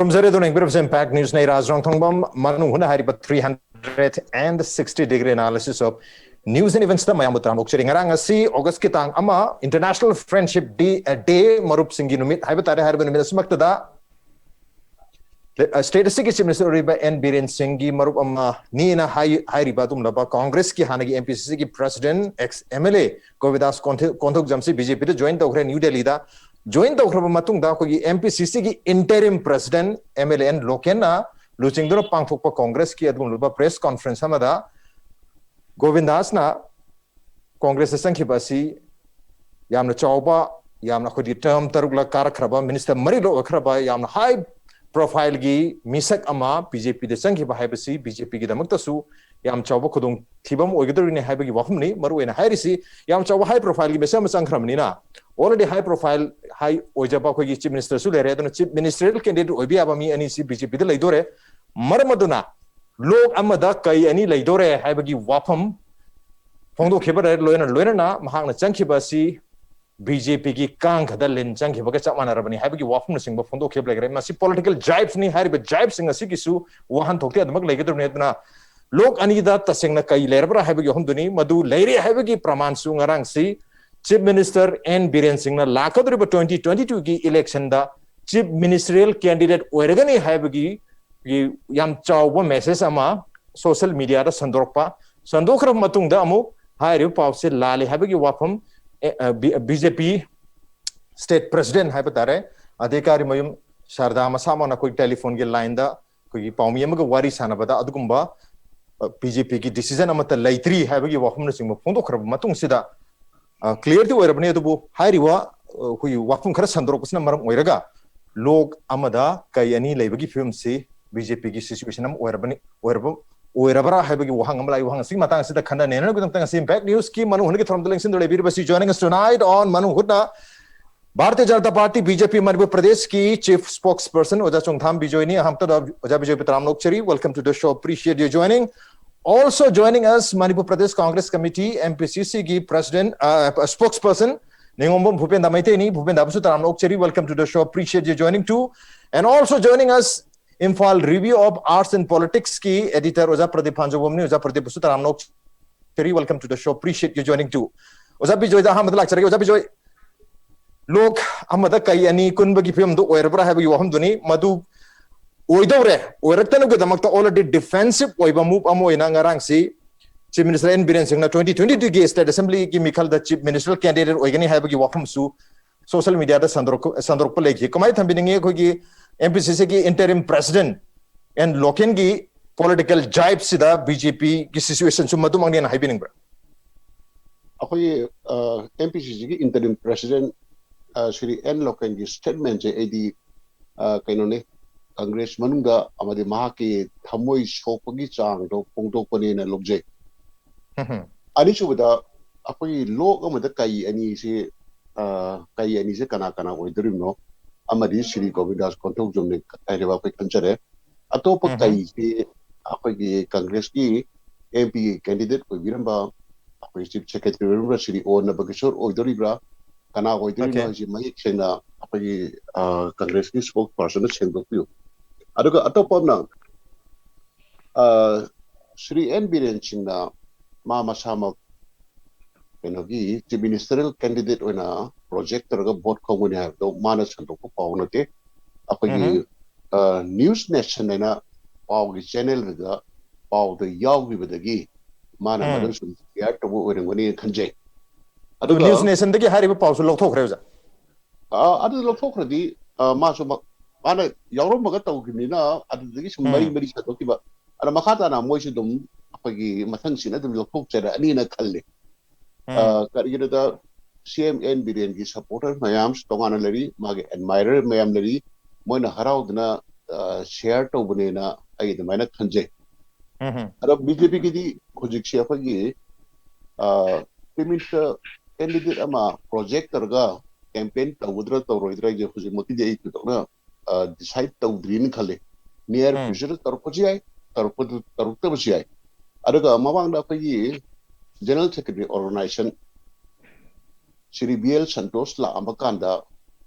From Zare doing bit of impact news na Rajrang Thongbam Manu Huna Hariba 360-degree analysis of news and events. Mayam Butram Okchering Arang si August Kitang Ama International Friendship Day Marup Singi Numit Habitat Harban Smaktada Statistic is Minister by N. Biren Singhi Marup Nina Haribatum Laba Congress ki Hanagi MPCC ki President ex MLA Govidas Kontok Jamsi BJP joined the New Delhi da join the Matung da MPCC ki interim president MLN Lokena Luchingdo Pangfokpa Congress ki Adgun press conference Hamada Govindas na Congress Sankibasi Yamna Chauba Yamna Kodi term Tarugla Karakraba Minister Marilo Akraba Yamna high profile gi Misak Ama BJP de Sankiba Habasi BJP ki Damaktasu Yam Chauba Kudung Tibam Ogadrini Habagi Wafumni Maru and Harisi Yam Chauba high profile gi Besam Sankramnina already high profile high Ojaba ko chief minister Sulere and chief ministerial candidate Obi Abami and BJP de Laidore Maramaduna Log Amada Kai any Laidore Habagi Wapam Fondo Kibara Loena Mahana Chankibasi BJP ki Kang Hadalin Chanki Bakachamana Rabani Habagi Wapam sing Fondo Kibla Masi political jibes ni Harry but jibes in a Sikisu Wahan Tokia the Maglator Netna Log Anida Tasingna Kai Lerbra Habagi Homduni Madu Lady Habagi Praman Sungarang si Chief Minister N. Biren Singh na Lakadriba 2022 ki election da Chief Ministerial Candidate Oregani Habagi Yam Chauba message ama social media da Sandokpa Sandokra Matung da Amu Hari Pause Lali Habagi Wapam BJP State President Habatare Adekari Mayum Sharda Masama na koi telephone ki line da koi Paumiyamaga Wari Sanabada Adugumba BJP ki decision amata Laitri Habagi Wapam Singh Pondokra Matung Sida clear the Urban to Hariwa, who you walk from Krasandrokus number Moiraga, Log Amada, Kayani, Labagi film say, BJP situation, Urabara, Habagi Wahangamla, Wang Simatan, the Kandan, with the same back news scheme, Manu from the links in the Labirasi joining us tonight on Manu Huda, Bharatiya Janata Party, BJP Madhya Pradesh ki Chief Spokesperson, Ojachung Tham Bijoini, Hamta Ojabijo Petram Lokcheri, welcome to the show, appreciate you joining. Also joining us, Manipur Pradesh Congress Committee, MPCC ki President, Spokesperson, Ningombom Bhupenda Maiteni, Bhupenda Absutaram Lokcheri, welcome to the show, appreciate you joining too. And also joining us, Imphal Review of Arts and Politics ki Editor Oza Pradeep Panjabomni, Oza Pradeep Absutaram Lokcheri, welcome to the show, appreciate you joining too. Oza Bijoy Ahmad Lakchari, Oza Bijoy Lok Ahmad Kayani Kunbagi Pim do Oerbra have you Hamduni, Madu Oidore, Orektan with the Makta already defensive Oiba move Amo in Angarangsi, Chief Minister N. Biren Singh, 2022 State Assembly, Kimikal, the Chief Ministerial Candidate, Ogani Habagi Wapam Su, social media, the Sandropoleki, Komai Tambini, MPCC interim president, and Lokengi political jibe Sida, BJP situation, Sumatumani and Hibining. MPCC interim president, Sri N. Lokengi statement, AD Kainone. Congress Manunga Amadi Mahaki Tamoi Shopagi Chang do Pongdo Pani and Lobje. Anishu with a Api low with the Kai any say Kai any Kanakana with the Rino Amadi Sri Govidas Kontojum and Evacuate Conjure. Atopa Kai Api Congress ki MP candidate with Viramba Chief Secretary University or Nabakishore or Doribra Kana with the Rino Jimai Chena Api Congress spokesperson of you. Aduga atopom na Sri N. Biren Singh na Mama Sama Penogi, the ministerial candidate on a project or a board company have the manas and Pownate. Apagi News Nation and a power channel with the power the Yawi with the Gi Mana Madison, the act of wearing money conject. News Nation, the Harry Paul Lotok Reza. Other Lotok, Maso. Ana Yoro Magato Gimina, at the Mary Satokiba, and a Makata Moishidum, Apagi Matansin, at the Lokocha, and in a Kali. Karida CMN Birengi supporter, Mayam, Stongana Larry, Mag admirer, Mayam Larry, Mona Haraudna, shared to Bunena, I the Mana Kanje. Arab BJP Kojik Piminta candidate Ama, project or campaign, Tawudra, Roidra, Fuzimoti, decide to green Kale, near future Tarpoji, Tarputabusi. Adaga Mawanga Pagi, General Secretary Organization, Sri BL Santos La Amakanda,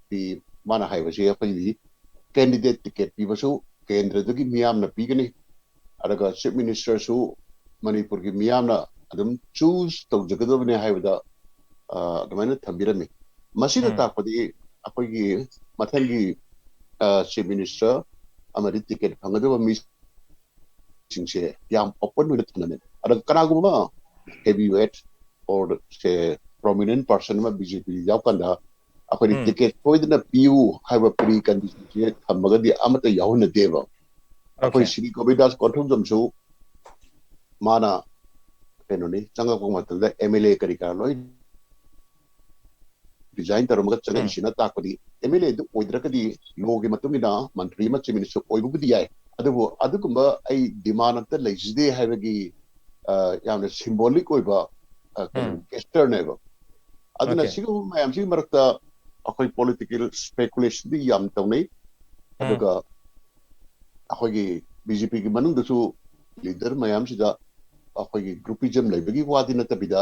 the Mana Highway, candidate ticket pibasu kendra dagi miyam na pigani adaga chief minister su manipur gi miyam na adum choose tawjagadabne haibada adamana thambirami masida takpadi akoi gi mathangi chief minister amadi ticket phangadaba mi singse yam open with thanane adaga kanaguma heavyweight or say prominent person ma BJP yaukanda akoi ticket poidna piu haiba pre condition je thamagadi amata yauna deva akoi Sri Govindas Konthumjamsu mana kenoni changa ko matanda MLA karika loi design taramaga changa isina takpadi MLA du oidrakadi logi matungina mantri ma chief minister oibudi yai adugumba ai demand ta legisde haibagi yamna symbolic oiba gesture neva aduna sigu mayam sig marakta akoi political speculation di yam tawnai aduga akoi gi BJP gi manung dasu leader mayam sida akoi gi groupism leibagi wadi na tabida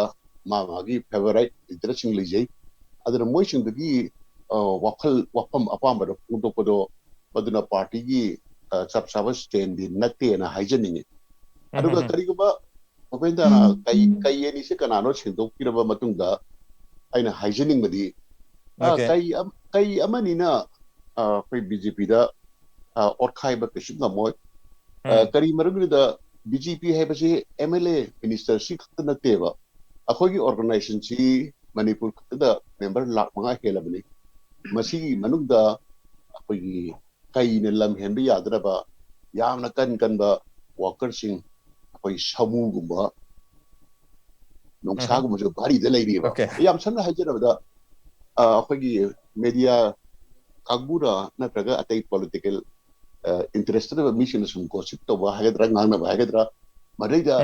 magi favorite leader sing lejai aduna moi sing dagi wakal wapam apamba do pundo podo baduna party gi chap sabas stand di natte na haijaningi aduga kariguba openda na kai ni se kanano sindok kiraba matungda aina haijaning madi kai amani na koi BJP da or khaiba kishim na moy kari marugri da BJP hai basi MLA minister si khana teva akhogi organization si manipur da member lak manga helabni masi manuk da akhogi kai ne lam henbi yadra ba yamna kan ba worker sing akoi samu gumba nongsa gumba jo bari da lai ba yam sanna hajara da akhogi media kagbura na traga atai political interested mission sum gossip to ba hagadra ngana ba hagadra madaiga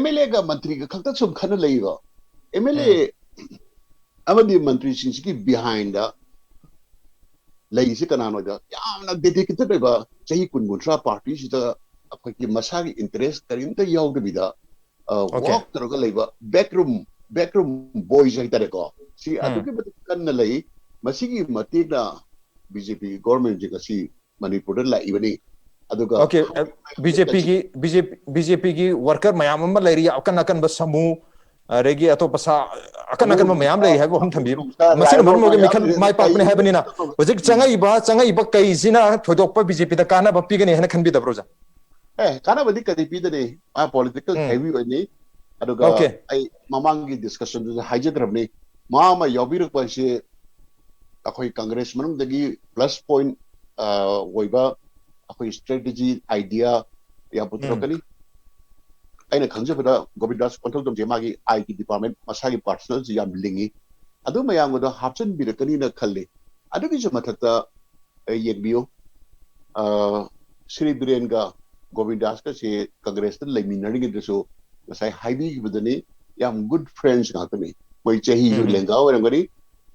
MLA ga mantri ga khakta sum khana leiba MLA amadi mantri singsi behind da lei si kanano da yamna dedicated ba chahi kunguntra party si da akhoi masagi interest karin ta yaw da bida walk troga leiba backroom boys ai tare ko si aduke kan na lei masigi matina BJP government ji kasi manipur la ibani aduga okay BJP gi worker mayam ma leiri akan ba samu regi ato pasa akan mayam lei haibo hum thambi masina marum ge mikhan mai pak ne haibani na hojik changai ba kai sina thodok pa BJP da kana ba pigani hena khan bi da broja kana ba dikka di de political heavy ni aduga ai mamangi discussion du haijadrabni ma yobiru pa se akoi congress manung dagi plus point woiba akoi strategy idea ya putrokani aina khangjabada Govindas Konthumjam jemagi IT department masagi personal ji yam lingi adu mayang do hapchen birakani na khalle adu gi mathata yegbiyo Sri Biren ga Govindas ka se congress ta leminari gi deso masai highway gi badani yam good friends na tani koi chahi ju lenga orangani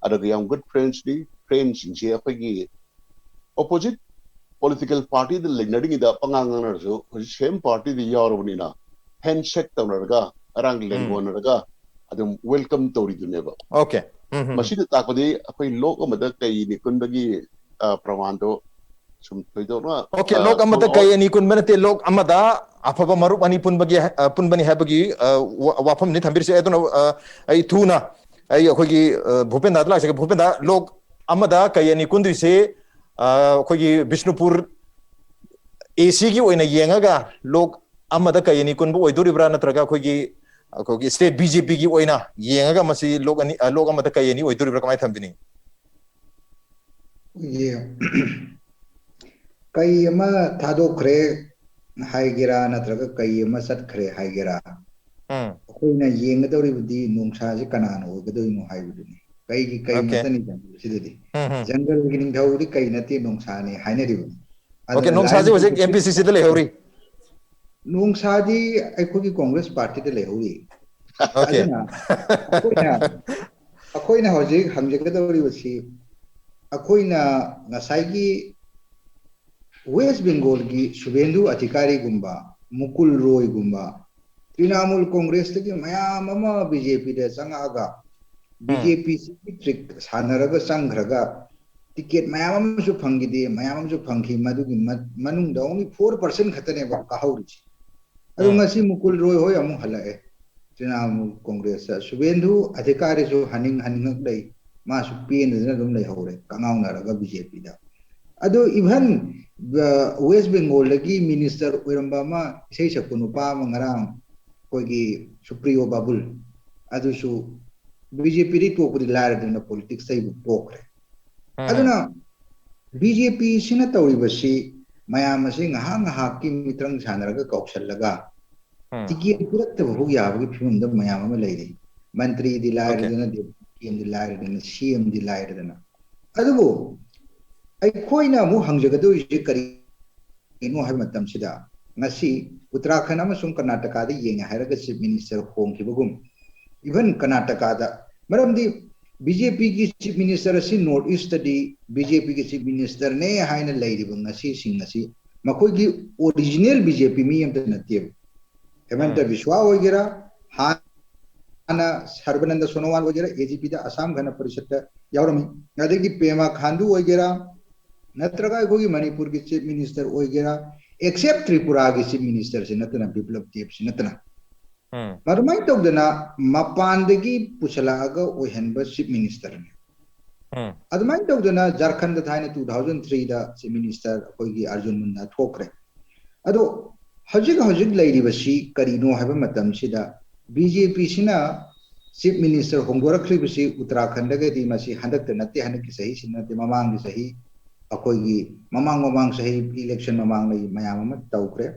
adu yam good friends ni friends ji apagi opposite political party the legnading da pangangana so same party the yorobni na handshake tawnaga arang lengonaraga adum welcome tori duneba okay masida takodi akoi lok amada kai ni kundagi pramando sum toido na okay lok amada kai ni kun benate lok amada afaba marup ani punbani habagi wafam ni thambir se aduna ai thuna ai akhoi bhupenda adla se bhupenda lok amada kai ni kundu se akhoi Bishnupur AC gi oina yengaga lok amada kayani kunbu oiduribra natraga akhoi state BJP gi oina yengaga masi lok amada kayani oiduribra kamai thambini ye kai ama thadokre haigira natraga kai ama satkhre haigira akoina yengadoribudi nongsa je kanano ogadoino haibuduni kai gi kai matani sididi jungle gi ningdauri kai nati nongsa ne hainaribuni okay nongsa je hojik MPCC de lehori nongsaji aikogi congress party de lehori okay akoina hojik hamjagadori wasi akoina ngasai West Bengal gi Subhendu Adhikari gumba Mukul Roy gumba Trinamool Congress tagi mayam ama BJP de sangaga BJP trick sanaraga sanghraga ticket मयाम फंगी दे मयाम फंगी मनुंग only 4% खतने कहौरी अदुंगसी मुकुल रोय होय अमु हलाए तृणमूल कांग्रेस शुभेंदु अधिकारी जो हनिंग हनिंग लई मासु पेन दum लई हौरे कंगाउनरगा बीजेपी दा अदो इवन वेस्ट बंगाल लगी मिनिस्टर ओइरंबा मा इसै सकु नुपा मंगराम कोगी सुप्रियो बाबुल अदुसु बीजेपी री टोपरी लारदना पॉलिटिक्स सै टोकरे अदुना बीजेपी सिना तौरिबसी मयाम असे ngahang ngahak ki mitrang sanaraga kauksallaga ticket पुरक्तबहु याबगी फिल्मद मयाम अमा लैरे मंत्री दि लायरदना केम दि लायरदना सीएम दि लायरदना अदुबो अखोइना मु हंगजगदो इसे करी नो हाय मतमसिदा ngasi उत्तराखंड अमसुंग कर्नाटका दा येंगे हायरगा चीफ मिनिस्टर होंखिबगुम इवन कर्नाटका दा मरमदि बीजेपी की चीफ मिनिस्टर असि नॉर्थ ईस्ट दी बीजेपी की चीफ मिनिस्टर ने हायना लैरिबो ngasi सिंग ngasi मखोगी ओरिजिनल बीजेपी मी यमत नतेब हेमंत विश्वा वगैरह हाना सर्वनंद सोनोवाल वगैरह एजीपी दा असम घन परिषद यावरमी अदगी पेमा खांडू वगैरह नत्रगा कोगी मणिपुर की चीफ मिनिस्टर वगैरह एक्सेप्ट त्रिपुरा की चीफ मिनिस्टर से नतना बिप्लब देव से नतना मरमाई तौदना मपानदगी पुछलागा ओहनब चीफ मिनिस्टर ने अदमाई तौदना झारखंड थाने 2003 दा चीफ मिनिस्टर कोगी अर्जुन मुंडा थोकरे अदो हजिक हजिक लैरिबसी करिनो हाइबा मतमसिदा बीजेपी सिना चीफ मिनिस्टर होंगोरखलिबसी उत्तराखंड गदी मसी हंदक नते हंदक सही सिनते ममांग सही अखोगी ममांग सही इलेक्शन ममांग लई मयाम अमा तौकरे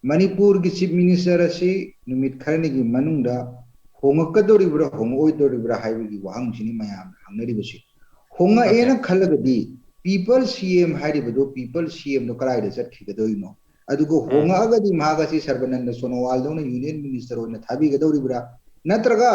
मणिपुर की चीफ मिनिस्टर असी नुमित खरनेगी मनुंगदा होंगकदोरिब्रा होंगओइदोरिब्रा हाइबगी वाहंगसिनी मयाम हंगरिबसी होंगा एना खलगदी पीपल सीएम हाइरिबदो पीपल सीएम नो कराइदे चटखिगदोइनो अदुगो होंगागदी महागासी सर्वनंद सोनोवाल दोना यूनियन मिनिस्टर ओइना थाबिगदोरिब्रा नत्रगा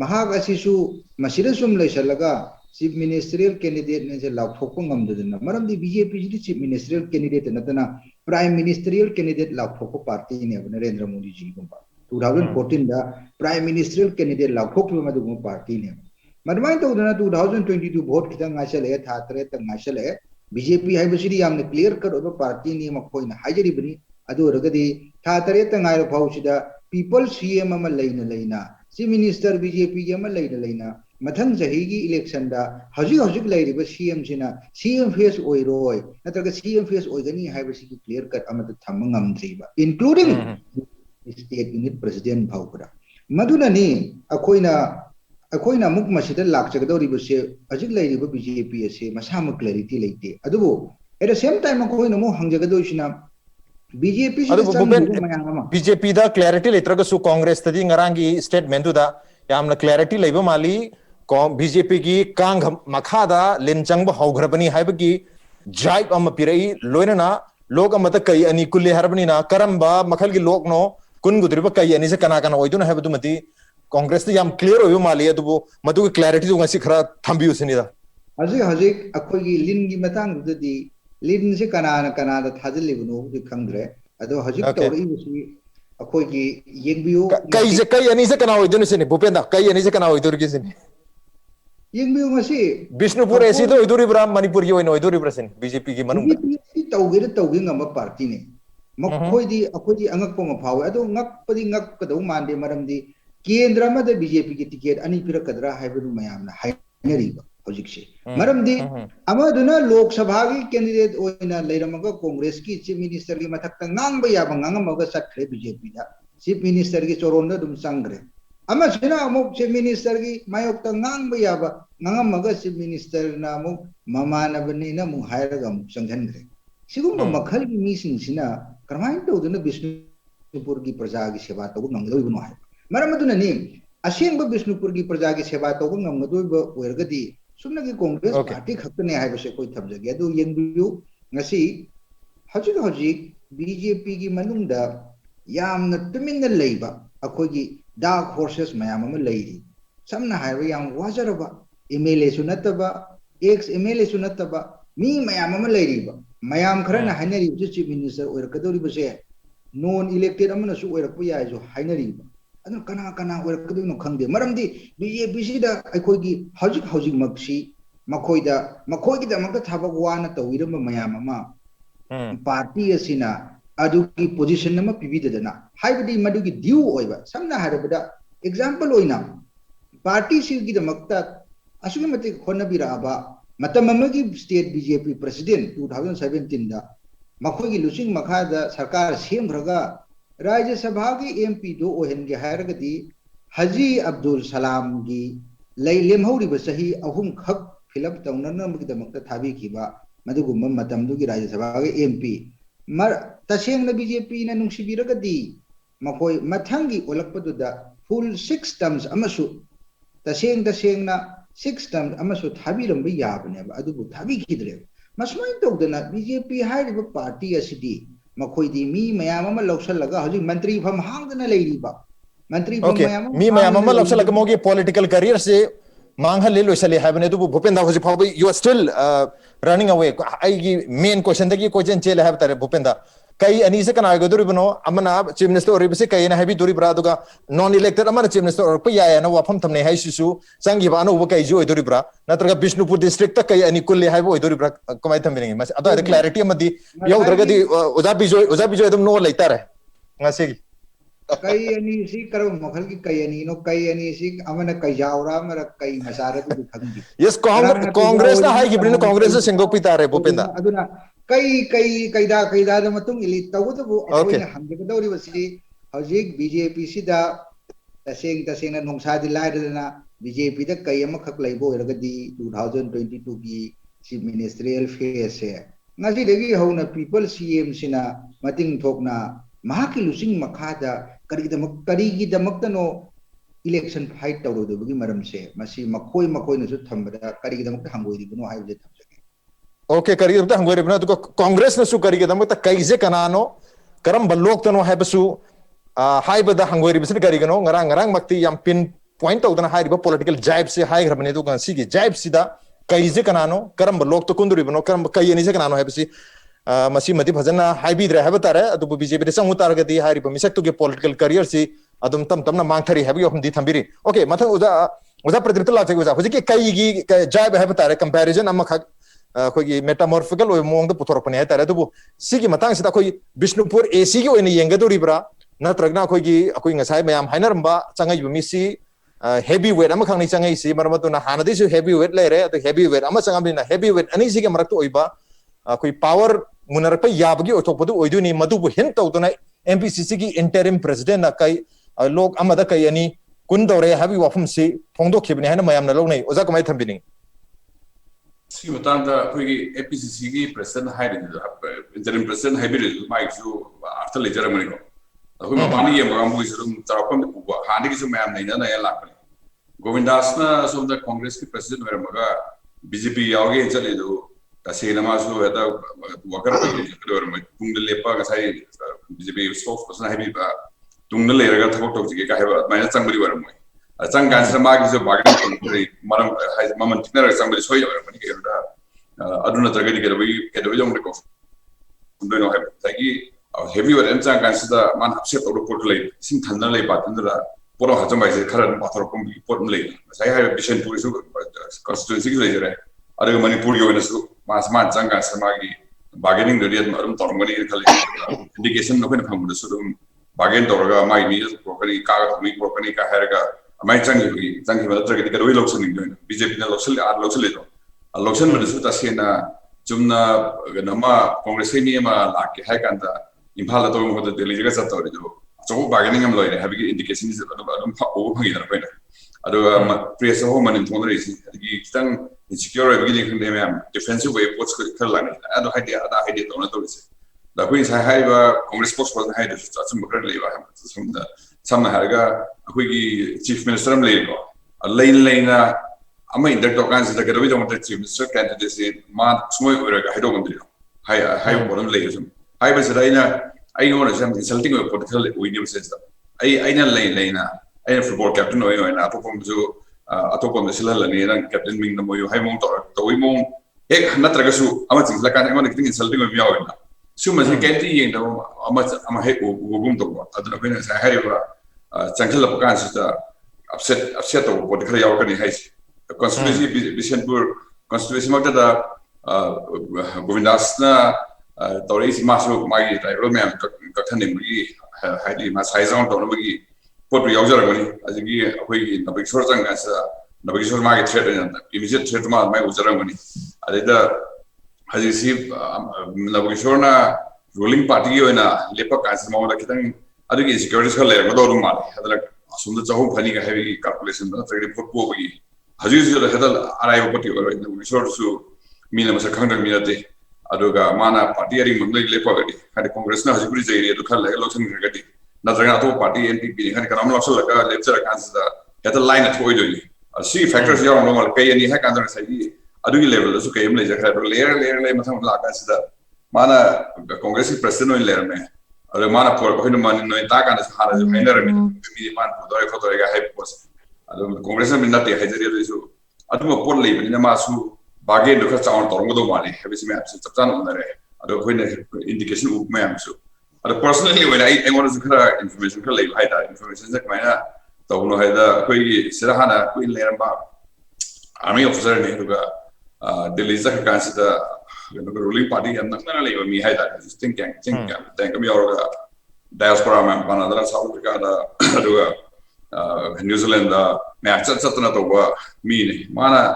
महागासीसु मसिरसुम लैसलगा चीफ मिनिस्टरियल कैंडिडेट ने जे लाउथोकपो ngamdudna maramdi बीजेपी जी चीफ मिनिस्टरियल कैंडिडेट नतना प्राइम मिनिस्टरियल कैंडिडेट लाउथोकपो पार्टी ने नरेंद्र मोदी जी गुंबा 2014 दा प्राइम मिनिस्टरियल कैंडिडेट लाउथोकपो मदुगु पार्टी ने मदमाइन तौदना 2022 वोट खितंग आशले था तरे तंग आशले बीजेपी हाइबसिदी यामने क्लियर कट ओबा पार्टी ने मखोइना हाइजरिबनी अदु रगदी था तरे तंग आइरो फाउसिदा पीपल सीएम अमा लैना चीफ मिनिस्टर बीजेपी के अमा लैना मथंग जही की इलेक्शन दा हजिक हजिक लैरिब सीएम सिना सीएम फेस ओइरोय नत्रगा सीएम फेस ओइगनी हाइबसि की क्लियर कट अमत थम ngamdriba including state unit president भाउबरा मदुननी अखोइना मुक मसिदा लाक्चगदोरिबसे हजिक लैरिब बीजेपी से मसाम क्लैरिटी लेते अदुबो एट द सेम टाइम अखोइना मो हंगजगदोइसिना बीजेपी से बीजेपी दा क्लैरिटी लेत्रगा सु कांग्रेस तदी ngrangi statement दा यामना क्लैरिटी लेबो माली बीजेपी की कांग मखादा लिनचंग हौग्रबनी हाइबगी जाइब अम पिरई लोइनना लोक अमत कई अनि कुल्ले हरबनीना करंबा मखल की लोक नो कुन गुदरिबा कई अनि से कना कना ओइदुना हाइबदुमति कांग्रेस याम क्लियर होयो माली अदुबो मदु क्लैरिटी दु ngasi खरा थंबियु सिनिदा हजिक अखोगी लिन की मतंग दुदी लिन से कना दा थाजलिबनो दि खंगरे अदो हजिक तौरीबसी अखोगी येंबियो कई अनि से कना ओइदुन सिनि भूपेंदा कई अनि से कना ओइदुर की सिनि येंबियो ngasi बिष्णुपुर एसी तो ओइदुरिब्रा मणिपुर की ओइन ओइदुरिब्रा सिनि बीजेपी की मनुंग बीजेपी तौगे ngamba पार्टी ने मखोइदी अखोइदी अंगकपो मफावे अदो ngakpadi ngakकदौ मानदे मरमदी केंद्र मद बीजेपी की टिकेट अनि पिरकदरा हाइबदु मयामना हाइनरिबा हजिकसे मरमदी अमदुना लोकसभा की कैंडिडेट ओइना लेरमगा कांग्रेस की चीफ मिनिस्टर की मथक्ता ngang याबा ngangamगा सटखरे बीजेपी दा चीफ मिनिस्टर की चोरोंदा दुम संगरे अमा सिना अमुक चीफ मिनिस्टर की मायोक्ता ngang याबा ngangamगा चीफ मिनिस्टर ना अमुक ममानबनी ना मु हायरगा अमुक संघनगरे सिगुम्बा मखल की मीसिंग सिना करमाइन तौदुना बिष्णुपुर की प्रजा की सेवा तौबो ngamदोइबनो हाय मरमदुननी असेंबा बिष्णुपुर की प्रजा की सेवा तौबो ngamदोइबा ओइरगदी सुमनगी कांग्रेस पार्टी खक्तने हाइबसे कोई थमजगे अदु येंबियु ngasi हजिक बीजेपी की मनुंगदा यामना तुमिन लेबा अखोगी डार्क हॉर्सेस मयाम अमा लैरी समना हाइबा याम वाजरबा एमएलए सुनतबा एक्स एमएलए सुनतबा मी मयाम अमा लैरीबा मयाम खरना हाइनरी चीफ मिनिस्टर ओइरकदोरिबसे नॉन इलेक्टेड अमना सु ओइरकपा याय जो हाइनरीबा अदु कना ओइरकदोइनो खंगदे मरमदी बीजेपी सिदा अखोगी हजिक मक्सी ꯃꯈꯣꯏꯒꯤꯗꯃꯛꯇ ꯊꯕꯛ ꯋꯥꯅ ꯇꯧꯕꯤꯔꯝꯕ ꯃꯌꯥꯝ ꯑꯃ ꯄꯥꯔꯇꯤ ꯑꯁꯤꯅ ꯑꯗꯨꯒꯤ ꯄꯣꯖꯤꯁꯟ ꯑꯃ ꯄꯤꯕꯤꯗꯗꯅ ꯍꯥꯏꯕꯗꯤ ꯃꯗꯨꯒꯤ ꯗ꯭ꯌꯨ ꯑꯣꯏꯕ ꯁꯝꯅ ꯍꯥꯏꯔꯕꯗ ꯑꯦꯛꯖꯥꯝꯄꯜ ꯑꯣꯏꯅ ꯄꯥꯔꯇꯤꯁꯤꯒꯤꯗꯃꯛꯇ ꯑꯁꯨꯛꯀꯤ ꯃꯇꯤꯛ ꯍꯣꯠꯅꯕꯤꯔꯛꯑꯕ ꯃꯇꯝ ꯑꯃꯒꯤ ꯁ꯭ꯇꯦꯠ BJP ꯄ꯭ꯔꯦꯁꯤꯗꯦꯟ 2017ꯗ ꯃꯈꯣꯏꯒꯤ ꯂꯨꯆꯤꯡ ꯃꯈꯥꯗ ꯁꯔꯀꯥꯔ ꯁꯦꯝꯈ꯭ꯔꯒ ꯔꯥꯖ꯭य ꯁꯚꯥꯒꯤ MP ꯗꯣ ꯑꯣꯏꯍꯟꯒꯦ ꯍꯥꯏꯔꯒꯗꯤ ꯍꯖꯤ ꯑब्ꯗꯨꯜ ꯁꯂꯥꯝꯒꯤ ꯂꯦꯝꯍꯧꯔꯤꯕ ꯆꯍꯤ 3 ꯈꯛ ꯐꯤꯜ ꯑꯞ ꯇꯧꯅꯅꯕꯒꯤꯗꯃꯛꯇ ꯊꯥꯕꯤꯈꯤꯕ ꯃꯗꯨꯒꯨꯝꯕ ꯃꯇꯝꯗꯨꯒꯤ ꯔꯥꯖ꯭य ꯁꯚꯥꯒꯤ MP तसेंग बीजेपी ने नुंसीबीरगदी मखोई मथंगी ओलकपदुदा फुल 6 टर्म्स अमसु तसेंग 6 टर्म्स अमसु थाबीरंबे याबनेबा अदुबु थाबीखिद्रे मसमाइन तौदना बीजेपी हाइरिबा पार्टी असिदी मखोईदी मी मयाम अमा लौसलगा हजि मंत्री फम हांगदना लेरिबा मंत्री फम मयाम मी मयाम अमा लौसलगा मोगी पॉलिटिकल करियर से मांगहले लोइसले हाबने दुबु भूपेंद्र हजि फाबे you are still running away आईगी मेन क्वेश्चन दगी क्वेश्चन चेल हाब तारे भूपेंद्र कई अनी से कना गदुरिबनो अमना चीफ मिनिस्टर ओरिबसे कई ना हैबी दुरिब्रा दुगा नॉन इलेक्टेड अमना चीफ मिनिस्टर ओरप याय ना वाफम थमने हाइसिसु संगीबा अनु व कई जो ओइदुरिब्रा नत्रगा बिष्णुपुर डिस्ट्रिक्ट तक कई अनी कुल्ले हाइबो ओइदुरिब्रा कमाय थमबिने मस अदो क्लैरिटी अमदी यौद्रगदी ओजा बिजोय दम नो लेतारे ngasi कई अनी सी करो मखल की कई अनी नो कई अनी सी अमना कई जावरा मरा कई मसारे तो खंगी यस कांग्रेस ना हाई गिब्रिनो कांग्रेस सिंगो पितारे भूपेंद्र अदुना कई दा मतुंग इली तवदबु अखोइना हंगदौरिबसी हौजिक बीजेपी सिदा तसेंग नोंसादि लाइदना बीजेपी दा कई अमा खक लैबो ओरगदी 2022 की चीफ मिनिस्ट्रियल फेस से ngasi degi hauna people CM sina mating thokna mahaki lusing makhada karigi damakta no election fight tawrodobagi maram se masi makoi na su thambada karigi damakta hangoi dibuno haibje thamjage okay करी दम हंगोरे बना तो कांग्रेस न सु करी दम त कईजे कनानो करम बल्लोक तनो हाइबसु हाइबद हंगोरे बिसने करी गनो ngरang मक्ति याम पिन पॉइंट तौदना हाइबो पॉलिटिकल जाइब से हाइ घरबने तो सिगी जाइब सिदा कईजे कनानो करम बल्लोक तो कुंदुरि बनो करम कई अनी से कनानो हाइबसि मसी मति भजना हाइबिद्रे हाइब तारे अदु बीजेपी दे संगु तारगदी हाइरिबो मिसक तुगे पॉलिटिकल करियर सि अदुम तमना मांगथरी हाइबो हम दी थंबिरी ओके मथं उजा प्रतिनिधि लाथे उजा हुजिके कईगी जाइब हाइब तारे कंपैरिजन अमख अखोगी मेटामॉर्फिकल ओय मोंग द पुथोरपने है तारे दुबु सिगी मतंग सिदा खोई बिष्णुपुर एसी की ओयने येंगदोरिब्रा नत्रगना अखोगी अखोई ngасai मयाम हाइनरंबा चंगाई मिसी हेवी वेट अमा खंगनि चंगाई सि मरमतुना हानदिसु हेवी वेट लेरे अ हेवी वेट अमा चंगाबिना हेवी वेट अनि सिगे मरक्तो ओइबा अखोई पावर मुनरप याबगी ओथोपदु ओइदुनी मदुबु हिन तौदना एमपीसीसी की इंटरिम प्रेसिडेंट ना कई लोक अमदा कई अनि कुन दौरे हाबी वाफम सि फोंदोखिबने हाना मयाम ना लौनै ओजा कमाय थंबिनी सी मतंदा अखोगी एपीसीसी की प्रेसिडेंट हाइरिदु इंटरिम प्रेसिडेंट हाइबिरु माइसु अर्थ लेजरमनिको अखोई मपानी येमगा मुइसुम चारपम पुबा हानिगिसु मयाम नैना नया लापनि गोविंदासना सोमदा कांग्रेस की प्रेसिडेंट होरमगा बीजेपी यावगे चलेदु तसेनमासु एदा वकर पगिदोरम तुंग लेपा गसाई बीजेपी स्पोक्स पर्सन हाइबिबा तुंग लेरगा थबक तोजिगे काहेबा माइना चंगबरि वरमoi चंगान समागी जो बागन मरम ममन तिनर चंगबरि सोय वरमनि केरदा अदुना तगदि केदबि जोंग को दोनो है ताकि हेवी वर एमचा कांसिदा मान अपसेट ओर पोर्ट ले सिंग थनना ले बातनदा पोरो हजम बाइसे खरन पाथर कोम पोर्ट ले साइ हाय बिशनपुर सु कॉन्स्टिट्यूएंसी ले जरे अरे मणिपुर यो नसु मास मान चंगा समागी बागेनिंग रेडियन मरम तोरमनि खले इंडिकेशन नखन फंगु सु बागेन तोरगा माइ मी प्रोकनी का मी प्रोकनी का हेरगा माइ चंगी बदत्रगदि कदोइ लोक्सन दोइन बीजेपी ना लोक्सन लेदो लोक्सन मदसु तसेना चुमना गनमा कांग्रेस नि मा लाके हाय कांदा इम्फाल तो मोद दिल्ली जगह सत्तोरि जो चौ बागेनिंग हम लोइरे हाबिगे इंडिकेशन इज अदुम ओ फंगिदर पैना अदु प्रेस हो मन थोंदरि सि अदि कितंग इनसिक्योर बिगिनि खंदे मैम डिफेंसिव वे पोस्ट खरलानि अदु हाइदे तोना तोरिसे दा कुइन साइ हाइबा कांग्रेस पोस्ट पर हाइदे सचम बकर लेबा हम समदा समना हारगा अखोगी चीफ मिनिस्टर हम लेको लेना अमा इंडक टोकान से तगदबि जोंत चीफ मिनिस्टर कैंडिडेट से मा स्मोय ओरगा हाइदो मंत्री हाइ बोरम लेसम हाइबा सदाइना आई ओन सम इंसल्टिंग ऑफ पॉलिटिकल ओइनियम सेंस आइना लेना आइना फुटबॉल कैप्टन ओइना अतोपम जो अतोपम सिलहलनि नन कैप्टन मिंग नमोयो हाइमों तोइमो एक नत्रगसु अमा चिंसलकान अमा किटिंग इंसल्टिंग ऑफ यावना सुमसे कैंटी येंदा अमा हे ओगुम तो अदना कोइना सा हारिबा चंखलप कांसिता अपसेट तो पॉलिटिकल यावकनि हाइस constituency Bishnupur constituency makta Govindas na tawri si masu magi tribal mem kakthani magi haidi ma saizong to magi pot yaujar gani ajigi akoi nabishor jang asa nabishor magi threat na immediate threat ma mai ujaram gani adida haji si nabishor na ruling party oina lepa kansa ma da kitang adigi security ka le ma do ma adala asumda chahum phani ga heavy calculation na trade pot po gi haji si da hadal arai poti nabishor su mina masa khangdang mina te aduga mana party ari manglai lepa gadi hadi congress na hajipuri jairi adu khal lega lokshan gadi nadraga to party npp ni khani karam lokshan laga lecture kansa heta line thoi doi si factors yaw normal kai ani ha kan sai adugi level su kai mle jakha layer le matham la ka sida mana congress president oin layer me adu mana por ko man no ta kan sa hara ju hainer me mi man po doi photo ga hype pos adu congress min na te hajari su adu por le ni ma su Bagian itu kan cawan torong itu mali, habis ini habis tercatat mana ada indication umum so. Ada personally, when I want to share information kan lagi ada information saya mana tahu no ada koi serahana koi leran ba army officer ni juga Delhi saya kan sudah ruling party yang nak mana lagi mi ada think kami orang diaspora memang mana dalam South Africa ada juga New Zealand macam satu na tahu mi ni mana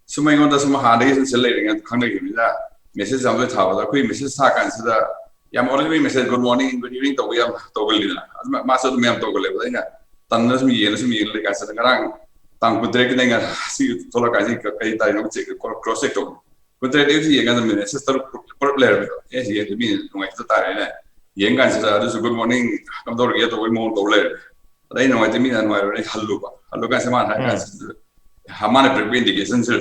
semua yang ada semua hari ini selesai dengan kandang ini dah message sampai tahu dah, kau message tak kan sudah, yang orang ini message good morning, good evening tahu yang tahu beli dah, masa tu memang tahu beli, betul enggak? Tanah semua ini lekas sekarang, tang putera kita enggak sih, tolak kasih kayak tadi nak cek cross check tu, putera itu sih yang kan message terus player betul, ya sih itu ni nunggu itu tarik ni, yang kan sudah ada good morning, kamu tahu dia tahu mau tahu beli, tapi nunggu itu ni nunggu ini halu kan sama kan हमारे प्रकृति indication से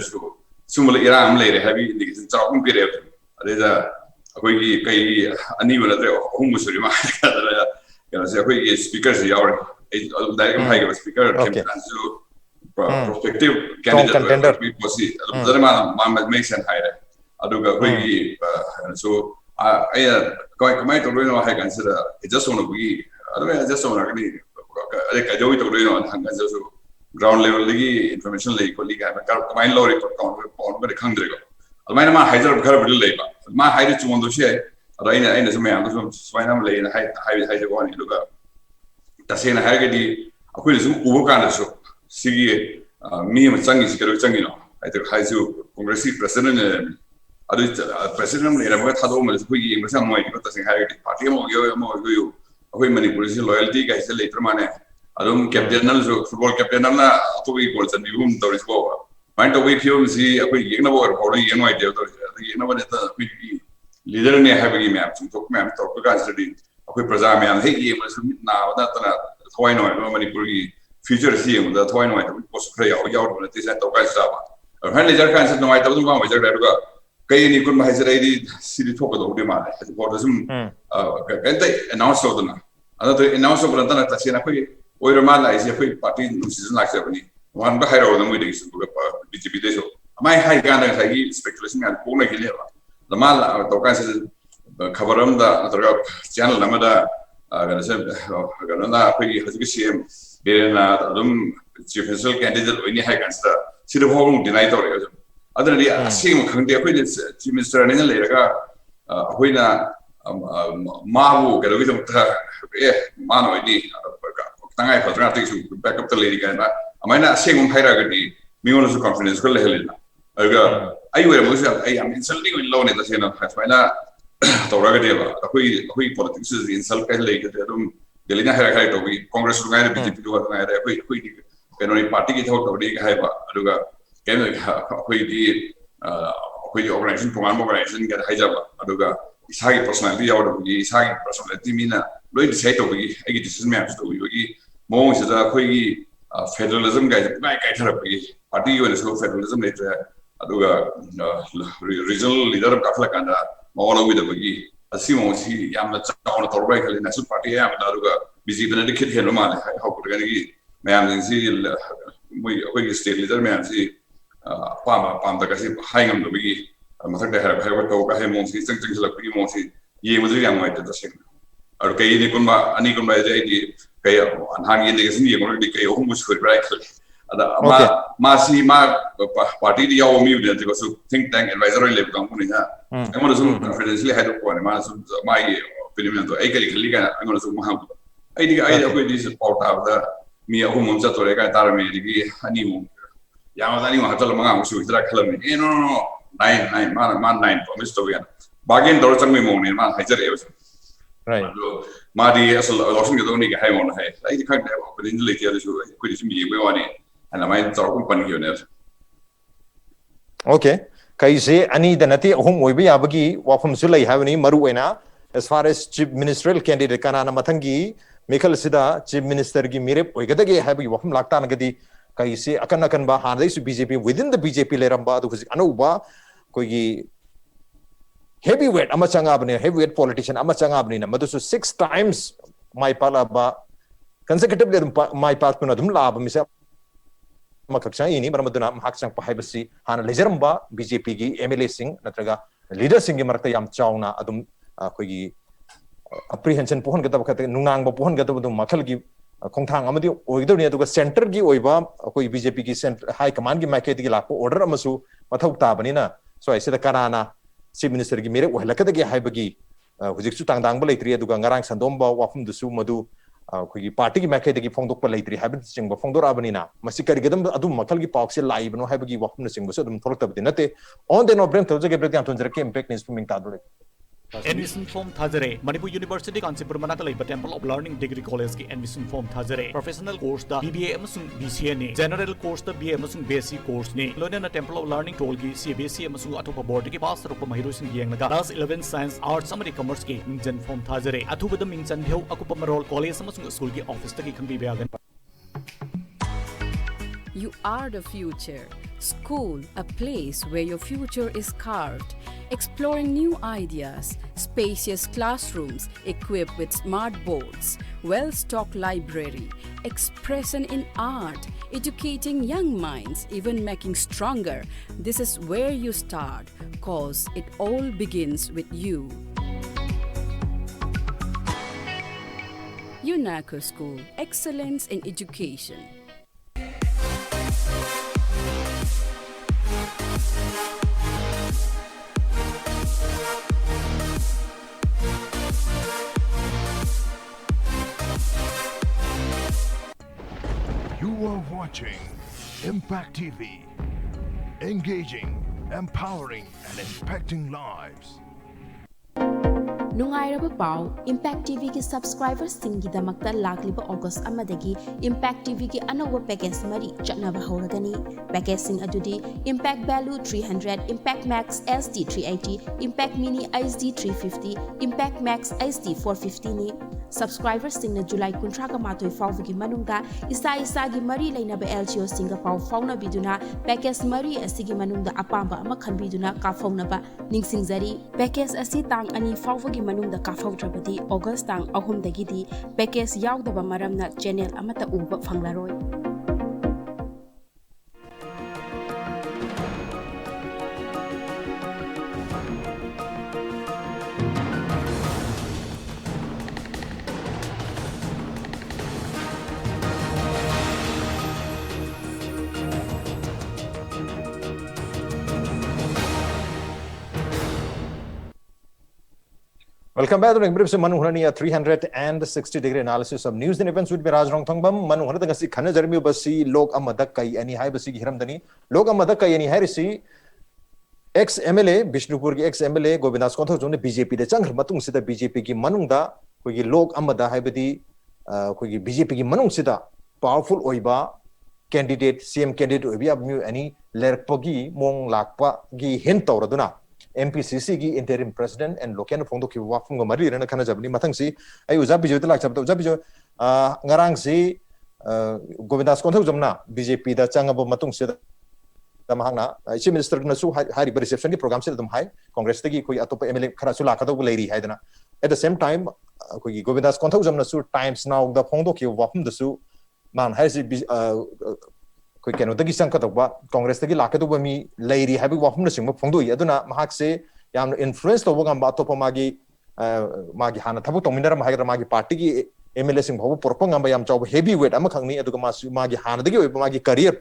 Samuel इराम ले रहे हैं भी indication चारों के रहे अरे जा कोई कई अन्य वाले तो हम मुझे मार कर रहा है क्या से कोई स्पीकर से यार डायरेक्ट भाई के स्पीकर कैंपन जो प्रोस्पेक्टिव कैंडिडेट भी पॉसी अरे मां मेंशन है अदुगा कोई सो कोई कमाई तो रोइनो है kan sida just want to be अरे just want to अरे का जो भी तो रोइनो हंगा जो ground level lagi information lagi kali kan kemain law report kawan berkhang dulu. Almain mah hajar berkhar berdua lagi pak. Mah hajar cuma tu sih. Ada semua yang tu semua nama lagi hajar kawan itu kan. Tapi yang hajar di aku ini semua ubah kan tu. Segi ni macam ni sekarang macam ni no. Itu hajar kongresi presiden ada presiden ni ramai thado macam tu yang macam mau ikut tapi hajar di parti mau yo. Aku ini manipulasi loyalty guys later mana. Adum captain so football captain na to we goals and room to is go mind we feel see aku yeng na bor bor yeng no idea to yeng na bata leader ne have gi map to map to ka study aku praja me an he ye mas na da ta thoi no no mani puri future see da thoi no to post kra yaw to te sa to ka sa ba han leader kan sa no ai to ba ma jar da ga kai ni kun ma hajra idi siri thok do de ma ko da sum kan te announce to na ada to announce to na ta sina ku Oira mana isi aku parti nusisan lagi apa ni? Wan bah hero namu ini sih bukan BJP desa. Amai hai kan dengan lagi spekulasi dengan pun lagi ni lah. Lama tahu kan sih kabaram da atau channel nama da kalau na aku ini hasil CM berana adum chief minister candidate ini hai kan sih sudah orang deny tahu ya. Ada ni asing mungkin dia aku ini chief minister ni lah lega aku ini mahu kalau kita mana ini tanggai patran tu backup terlebih kan, amai asing haira gadi, minggu tu confidence kau lehelina. Aga, ayu era mungkin ayu insulting in law ni tu sih na, mana tahu gadi apa, aku politics insult kah lagi tu, adum gelina haira tu, Congress tu kan BJP tu kan haira, aku ni party kita tahu dia kah apa, aduga, kan aku organisasi program organisasi kan haira apa, aduga, isagi personality awal tu, isagi personality mina, loh decide tu, agi decision macam tu, agi mau saja aku federalism guys, baik kaya terap parti itu ni so federalism ni tu, aduga regional leader kafla kan dah mau orang itu bagi, asyik mau si yang macam orang terbaik kali nasional parti yang aduga BJP ni dikit kan rumah, how pergi ni, macam si aku state leader macam si pam tak kasi hingam tu bagi, macam dah harap kau kahai mau si ceng selak bagi mau si ye macam yang mau itu terus. Aduh kaya ini pun ani pun baca ini kayak anhan ini kesini yang orang di kayak orang musuh berai kali. ada masih party dia awam ini dia juga think tank advisor level kamu nih ha kamu langsung confidentially hide up kan mana langsung mai opinion itu kali kali kan kamu langsung maham aku di support ada mi aku mau jatuh mereka taruh mi di hani mu yang tadi mau hasil mengang musuh itu kalau ni no nine mana promise tu kan bagian dorong cang mi mau ni mana hajar ya right madi asal langsung gitu nih kayak mau nih lagi kan opinion lagi ada tu aku di sini mi wani ana mai dorong company yo net okay kaise ani danati hum oibi abagi wafam sulai havani maru ena as far as chief ministerial candidate kana na mathangi Michael Sida chief minister gi mirep oigadage habi wafam lakta nagadi kaise akan ba hanai su BJP within the BJP leramba du huzik anuba koigi heavyweight ama changa abne heavyweight politician ama changa abne na madu su 6 times my pala ba consecutively my path kuna dum lab misa makaksa ini baramaduna mahak chang pahai basi hana lejaramba BJP gi MLA sing natraga leader sing gi marakta yam chauna adum koigi apprehension pohon gata bakate nungang ba pohon gata dum makhal gi khongthang amadi oido ni aduga center gi oiba koi BJP gi high command gi maike gi lakpo order amasu mathau ta bani na so ai sida karana chief minister gi mere ohlakada gi haibagi hujik su tangdang ba leitri aduga ngarang sandomba wafum dusu madu koigi party gi maike gi phongdok pa leitri habit sing ba phongdora bani na masi kari gadam adu makhal gi pauk se lai bano haibagi wafum na sing ba so dum tholok tabdi nate on the no brem thojage brem tam tonjara ke impact news puming tadule Admission form Thajare, Manipur University Kancipur Manata Laiba Temple of Learning Degree College ki admission form Thajare. Professional course da BBA amasung BCA ne. General course da BA amasung basic course ne. Loina Temple of Learning Toll ki CBSE amasung atopa board ki pass rupa mahiru sing yang naga. Class 11 Science Arts amari Commerce ki mingjan form Thajare. Athuba da mingjan bheu akupa marol college amasung school ki office ta ki khangbi beagan. You are the future. School, a place where your future is carved. Exploring new ideas, spacious classrooms equipped with smart boards, well-stocked library, expression in art, educating young minds, even making stronger. This is where you start, cause it all begins with you. UNACO School, excellence in education. You are watching Impact TV, engaging, empowering, and impacting lives. Nungairaba pau Impact TV ki subscribers singi damakta lakliba August amadagi Impact TV ki anowa package mari chatnaba horagani. Package sing adudi Impact Value 300, Impact Max SD 380, Impact Mini HD 350, Impact Max HD 450 ni. Subscribers sing na July kuntraga matoi fawgi manungda isa gi mari lainaba LGO singa pau fauna biduna package mari asigi manungda apamba ama khanbiduna ka fauna ba ningsing zari package asi tang ani fawgi manungda ka fawdrabadi August tang ahum dagi di package yaudaba maramna channel amata uba phanglaroi. Welcome back to the Briefs Manu Hunania 360-degree analysis of news and events with Miraj Rongthangbam. Manu Hunada ngasi khana jarmi basi log amadak kai ani hai basi hiram dani. Log amadak kai ani hai risi ex MLA Bishnupur ki ex MLA Govindas Konthok jone BJP de changar matung sida BJP ki manungda kogi log amada hai badi kogi BJP ki manung sida powerful oiba candidate CM candidate oibi abmu ani lerpagi mong lakpa gi hint tawraduna MPCC ki interim president and local phongdo ki wafung mari rena khana jabni mathang si ai ujabi jo lak chabta ujabi jo ngarang si Govindas Konthok jomna BJP da changabo matung se da mahangna chief minister na su hari reception ki program se dum hai congress ta ki koi atopa MLA khara su lakado leiri hai dana at the same time koi Govindas Konthok jomna su times now da phongdo ki wafum da su man hai si koi keno dagi sangkatokba congress tagi lakatokba mi leiri habi wafum na singma phongdoi aduna mahak se yamna influence toba gamba topa magi hana thabuk tongminara mahagira magi party ki MLA sing bhabu porpang amba yam chaw heavy weight ama khangni aduga magi hanadagi oiba magi career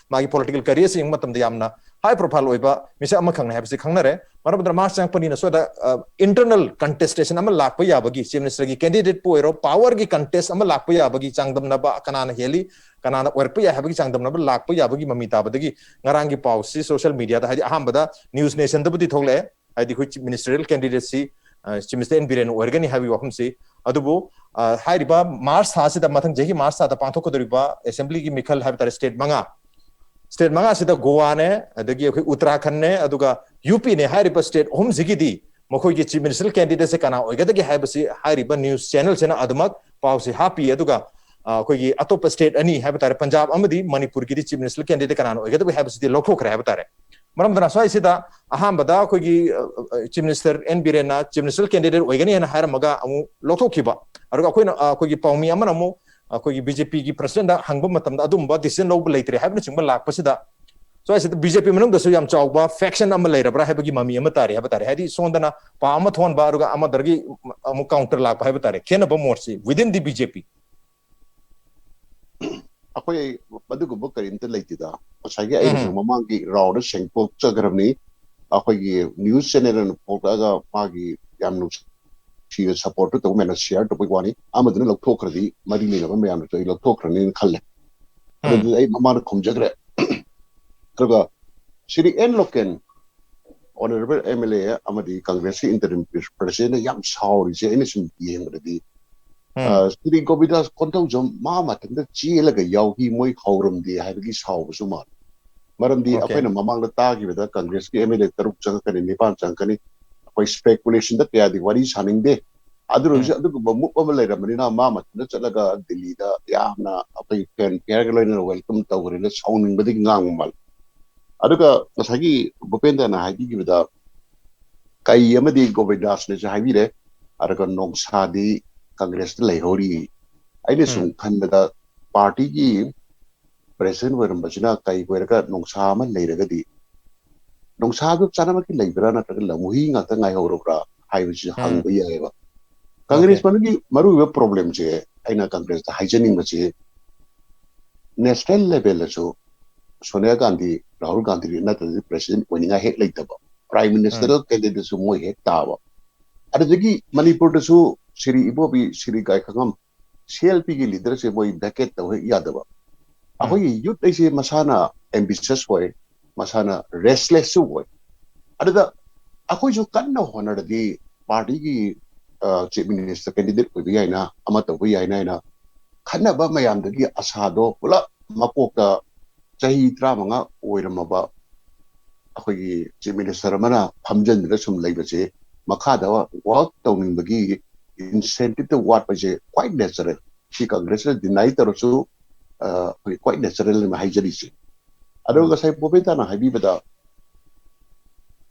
magi political career sing matam da yamna high profile oiba misa ama khangna habsi khangnare marabdra mas chang pani na so da internal contestation ama lakpa yabagi chief minister gi candidate poiro power gi contest ama lakpa yabagi changdam na ba kanana heli kanana werpa ya habagi changdam na ba lakpa yabagi mamita badagi ngarangi pausi social media da hadi ahambada news nation da budi thogle hadi khu ministerial candidacy chief minister N Biren organi habi wakum si adubu hairiba March hasi da mathang jehi March da pangthok kodriba assembly gi mikhal habi state manga sida Goa ne adagi akhoi Uttarakhand ne aduga UP ne hairiba state hom zigidi mokhoi gi chief ministerial candidate se kana oigadagi haibasi hairiba news channel sena adumak pausi happy aduga akhoi gi atop state ani habi tare Punjab amadi Manipur gi chief ministerial candidate kana oigadagi haibasi lokhokre habi tare maram dana swai sida ahambada akhoi gi chief minister N Biren na chief ministerial candidate oigani hena hairamaga amu lokhokhiba aruga akhoi gi paumi amana amu akhoi BJP gi president da hangba matam da adumba decision lob leitre habna chingba lakpasida so asida BJP manung da so yam chawba faction am leirabra habagi mami am tare habtare hadi sondana pa am thon ba aruga am dargi am counter lakpa habtare khena ba morsi within the BJP akhoi badugo bokarin te leitida asagi ai mamangi rawda sengpok chagarni akhoi gi news channel an pokaga magi yamnu she support to men share to wani amaduna lokthokradi mari ni na mayam to lokthokrani khalle ai mamana khumjagre kaga Shri N Loken honorable MLA amadi Congress interim president yam sauri je inisum yengradi Shri Govidas kontau jom mama tanda chilaga yauhi moi khaurum di haigi saw suma maramdi apaina mamangda tagi beda Congress ki MLA taruk jang kani nipan jang kani koi speculation da kya di wari saning de adru adu muk amale ramani na mama tanda chalaga Delhi da yamna apai ken kergaloina welcome tawri na sounding bedi ngang mal aduga masagi bopenda na haigi beda kai amadi Govidas ne haigi re aduga nong sadi Congress lay hori aine sung khanda party gi president weram bachina kai werga nongsa ma leiragadi nongsa du chana ki leibra na tagal muhi nga ta ngai horobra haibi hang bi yeba Congress mangi maru we problem je aina Congress da hygienic bache national level so Sonia Gandhi Rahul Gandhi na ta president winning a head later prime minister candidate so moi head tawa adagi Manipur da so Shri Ibobi Shri Gai Khangam CLP ki leader se moi bracket to yadaba ahoi youth ai se masana ambitious hoy masana restless hoy adada ahoi jo kanna honor di party ki chief minister candidate ko bi aina ama to bi aina na khanna ba mayam da gi asa do pula mapok da chahi tra manga oiramaba ahoi ki chief minister mana phamjan da sum leiba che makha da work tawning bagi incentive to what was quite natural. She Congress denied the also quite natural in hygienic. I don't say Bobetana Habibada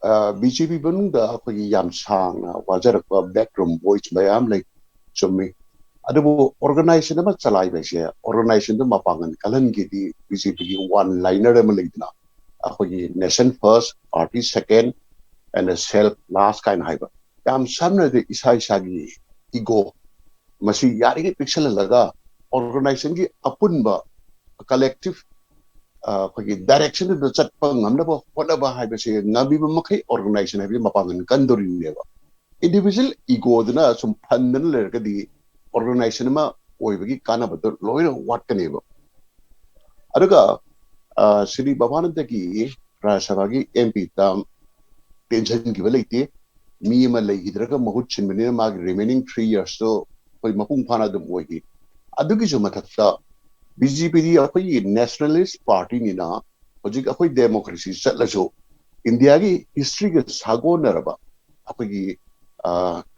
BJP Bunga Yam Sang was a backroom voice by am like Chummy. I don't organize them at Salai share, organization the Mapangan, Kalangi, BJP one liner Emelina. Nation first, party second, and a self last kind hyper. Yam Samna the Isai Shagi. Ego masi yari ke pixel laga organization ki apunba collective direction the chat pa ngamna ba wala ba hai se ngabi ba makai organization hai mapangan kandorin neba individual ego dna sum phandan le ka di organization ma oibagi kana ba loina what kaneba aduga Shri Babananda ki Rajasabha ki MP tam tension ki balite me ma lay hidraga mahut chinmani mag remaining 3 years so koi mapung phana dum oigi adugi jo mathakta BJP di akoi nationalist party ni na hoji akoi democracy chatla jo India gi history ge sago naraba akoi gi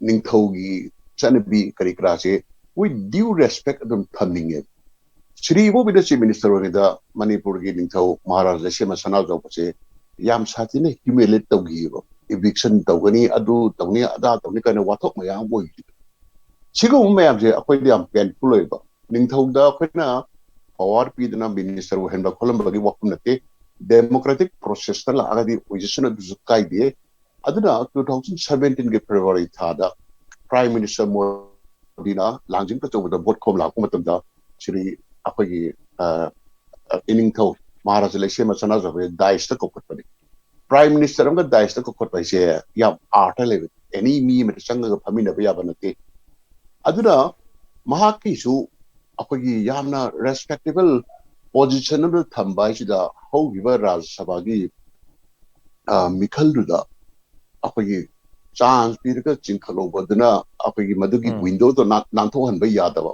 ningthau gi chanabi kari kra che with due respect adum thamning e Shri Ibo bi chief minister ori da Manipur gi ningthau Maharashtra se ma sanal jo che yam sati ne humiliate tawgi ba eviction tawgani adu tawni ada tawni kana wathok mayam boy sigo mayam je akoi diam painful oiba ningthau da khoina power pi dana minister wo henba kholam bagi wakum nate democratic process la agadi opposition of zukai de aduna 2017 ge February thada prime minister dina langjing ka chobu da bot khom la ko matam da shri akhoi ining thau Maharaj election ma sana zabe dais ta ko khotpani prime minister am ga dais ta ko khotpai se ya art le any me me chang ga phamina ba ya banate aduna mahaki su akhoi yamna respectable position of thamba sida how giver raj sabha gi mikhal du da akhoi chance pirga chinkhalo baduna akhoi madugi window to nan tho han ba ya da ba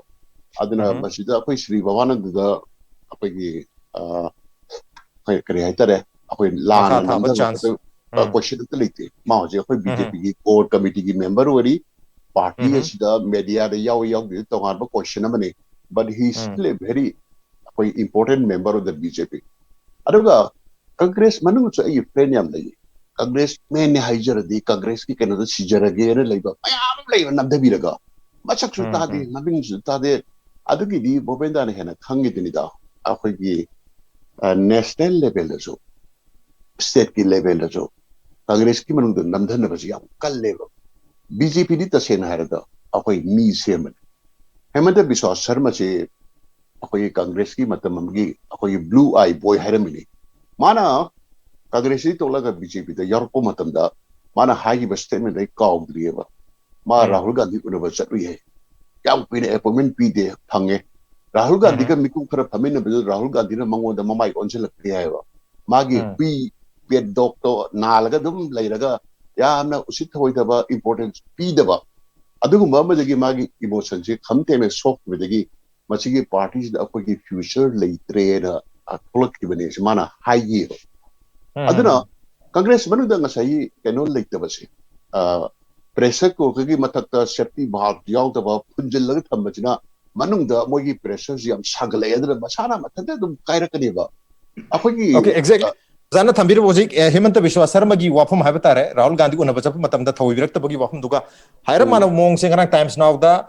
aduna masida akhoi Sri Bhavanand da akhoi kare haitare akhoi lan namda question ta lite ma je akhoi BJP gi core committee gi member wari party sida media da yaw gi to ngar ba question amane but he is still a very important member of the BJP aduga Congress manu cha ai friend yam dai Congress men ne haijar di Congress ki kena da sijarage ne leiba ayam leiba namda biraga machak su ta di nabing su ta de adugi di bobenda ne hena khangi dinida akhoi gi national level da so state ki level da so Congress ki manu da namdhan na basi yam kal level BJP di ta sen harada akhoi mi semen Hemanta Biswa Sharma che akhoi Congress ki matam gi akhoi blue eye boy haramini mana Congress di tola ga BJP da yarpo matam da mana hagi ba statement dai kaw drieba ma Rahul Gandhi una ba chatri hai yam pine appointment pi de phange Rahul Gandhi ka mikum khara phamin na Rahul Gandhi na mango da mamai onse lakri hai ba magi pi pet doctor nalaga dum leiraga yamna usit hoi da ba importance pi da ba adugumba amagi magi emotion je khamte me sok bedagi machigi parties da akogi future leitre na atholak kibane mana high aduna Congress manu da ngasai keno leite base pressure ko gi mathakta safety bhag yaw da ba punjil lag thambachina manung da mogi pressure yam sagale adra masana mathada dum kairakani ba akogi okay exactly Zana Thambir Bojik, Hemanta Biswa Sharma gi wafum habatare, Rahul Gandhi una bachap matam da thawi virakta bagi wafum duga. Haira mana mong singarang times now da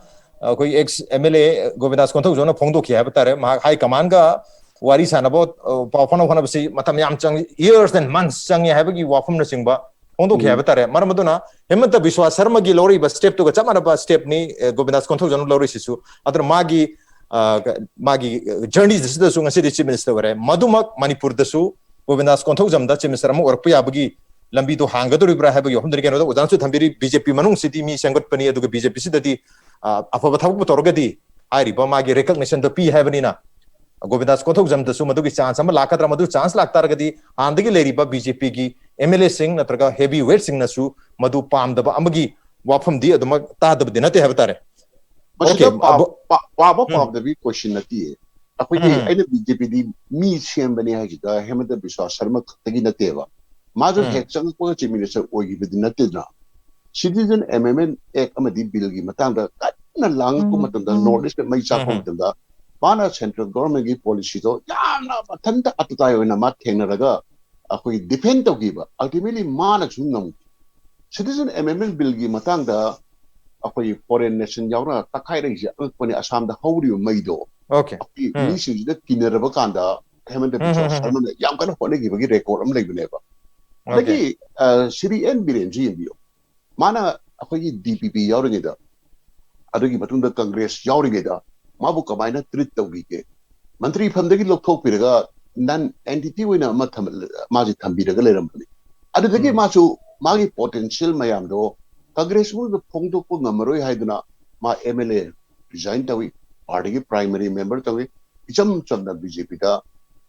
koi ex MLA Govindas Konthok jona phongdo ki habatare, ma high command ga wari sana bot pawphana khana basi matam yam chang years and months chang ya habagi wafum na singba phongdo ki habatare. Mar maduna Hemanta Biswa Sharma gi lori ba step to ga chamana ba step ni Govindas Konthok jona lori sisu. Adra magi journey this da su ngasi chief minister ware. Madumak Manipur da su Govindas Konthok jamda chief minister amu orpu yabagi lambi to hangadori bra habagi homdri keno da udan su thambiri BJP manung city mi sangat pani aduga BJP sidati afaba thabuk torgadi ai ba magi recognition to p habani na Govindas Konthok jamda su madugi chance am lakatra madu chance laktar gadi andagi leri ba BJP gi MLA sing natraga heavy weight sing nasu madu pam da ba amagi wafam di aduma ta da dinate habtare okay pa the big question nati akhoi aina BJP di mi sem bani ha ji da Hemanta Biswa Sharma tagi nateva majo hechang ko chief minister ogi bidin natedna citizen amendment act amadi bill gi matang da kana lang ko matam da notice mai cha ko matam da bana central government gi policy to yana mathanta atutai oina ma thengna raga akhoi defend to gi ba ultimately mana chunam citizen amendment bill gi matang da akhoi foreign nation yauna takai rai ji akpani Assam da hawri maido okay ni si da kinaraba kanda Hemanta Biswa Sharma yam kana hone gi bagi record am leibne ba lagi Sri N Birenji indio mana akhoi DPP yawri da adugi matunda Congress yawri da mabu kamaina treat tawgi ke mantri phamdagi lokthok piraga nan entity wina ma maji thambiraga lerambani adudagi machu magi potential mayam do Congress mu the phongdo ko ngamaroi haiduna ma MLA resign tawi party ki primary member tawi icham chamna BJP da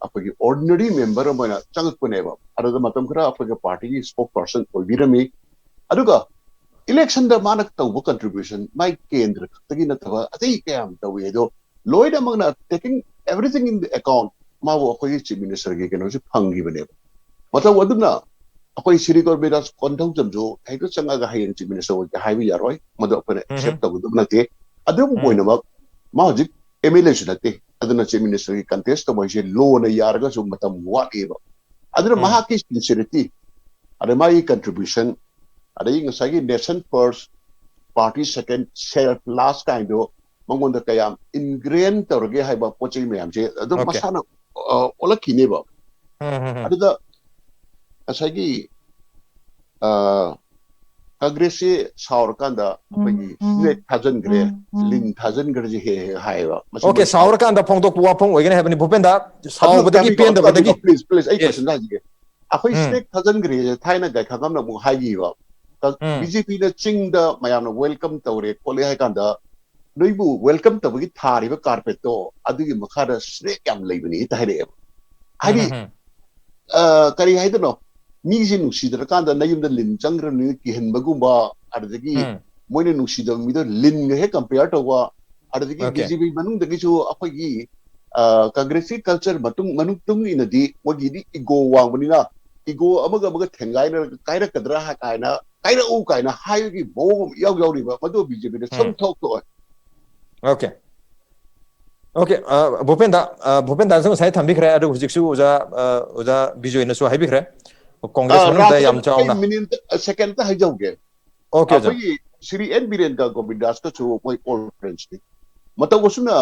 apagi ordinary member amana changat ko neba adada matam khara apagi party ki spokesperson oibirami aduga election da manak tawbu contribution my kendra tagi na tawa atai kayam tawi do loida magna taking everything in the account ma wo apagi chief minister ki keno si phangi bane mata waduna apagi Sri Govindas Konthok jamjo haido changa ga hayen chief minister wo haibi yaroi madu apane accept tabu dum nate adu boina ma hojik MLA sunate aduna chief minister ki contest to boise low na yarga su matam what eba aduna mahaki sincerity ada mai contribution ada yung sagi nation first party second self last kind do mangonda kayam ingrained torge haiba pochi mayam je adu masana ola kineba aduna asagi Congress से सावर कांदा अपनी snake थाजन करे लिन थाजन करे जे हे Hyva okay सावर कांदा Phong तो कुआ Phong वगैरह है बनी भूपेंदा साव बदगी पेन द बदगी प्लीज प्लीज आई क्वेश्चन ना जी अखोई स्नेक थाजन करे जे थाइना गाय खागम ना मु हाईवा बीजेपी ने चिंग द मयाम ना वेलकम तवरे कोले हाय कांदा नोइबु वेलकम तबगी थारिबा कारपेट तो अदुगी मखादा स्नेक याम लेबनी ताइरे हाइदी करी हाइदनो मीजे नुसीदर कांदा नयुम द लिन चंग्र नु किहन बगुबा अदगी मोइने नुसीद मिदो लिन हे कंपेयर तोवा अदगी बीजेपी मनुंग दगी जो अखोगी कांग्रेसी कल्चर मनुंग तुंग इनदी मोगिदी इगो वांगबनिना इगो अमगा अमगा थेंगाइना काइरा कदरा हा काइना काइरा उ काइना हाइगी बोम याव यावरिबा मदो बीजेपी ने सम थोक तो ओके ओके भूपेंदा संग साइ थंबिखरे अदु हुजिकसु ओजा बिजय नसु हाइबिखरे कांग्रेस मनुंग दा याम चावना सेकंड ता हाइजौगे ओके जा श्री एन बीरेन का गोविंदास का जो कोई ऑल फ्रेंड्स ने मतलब वो सुना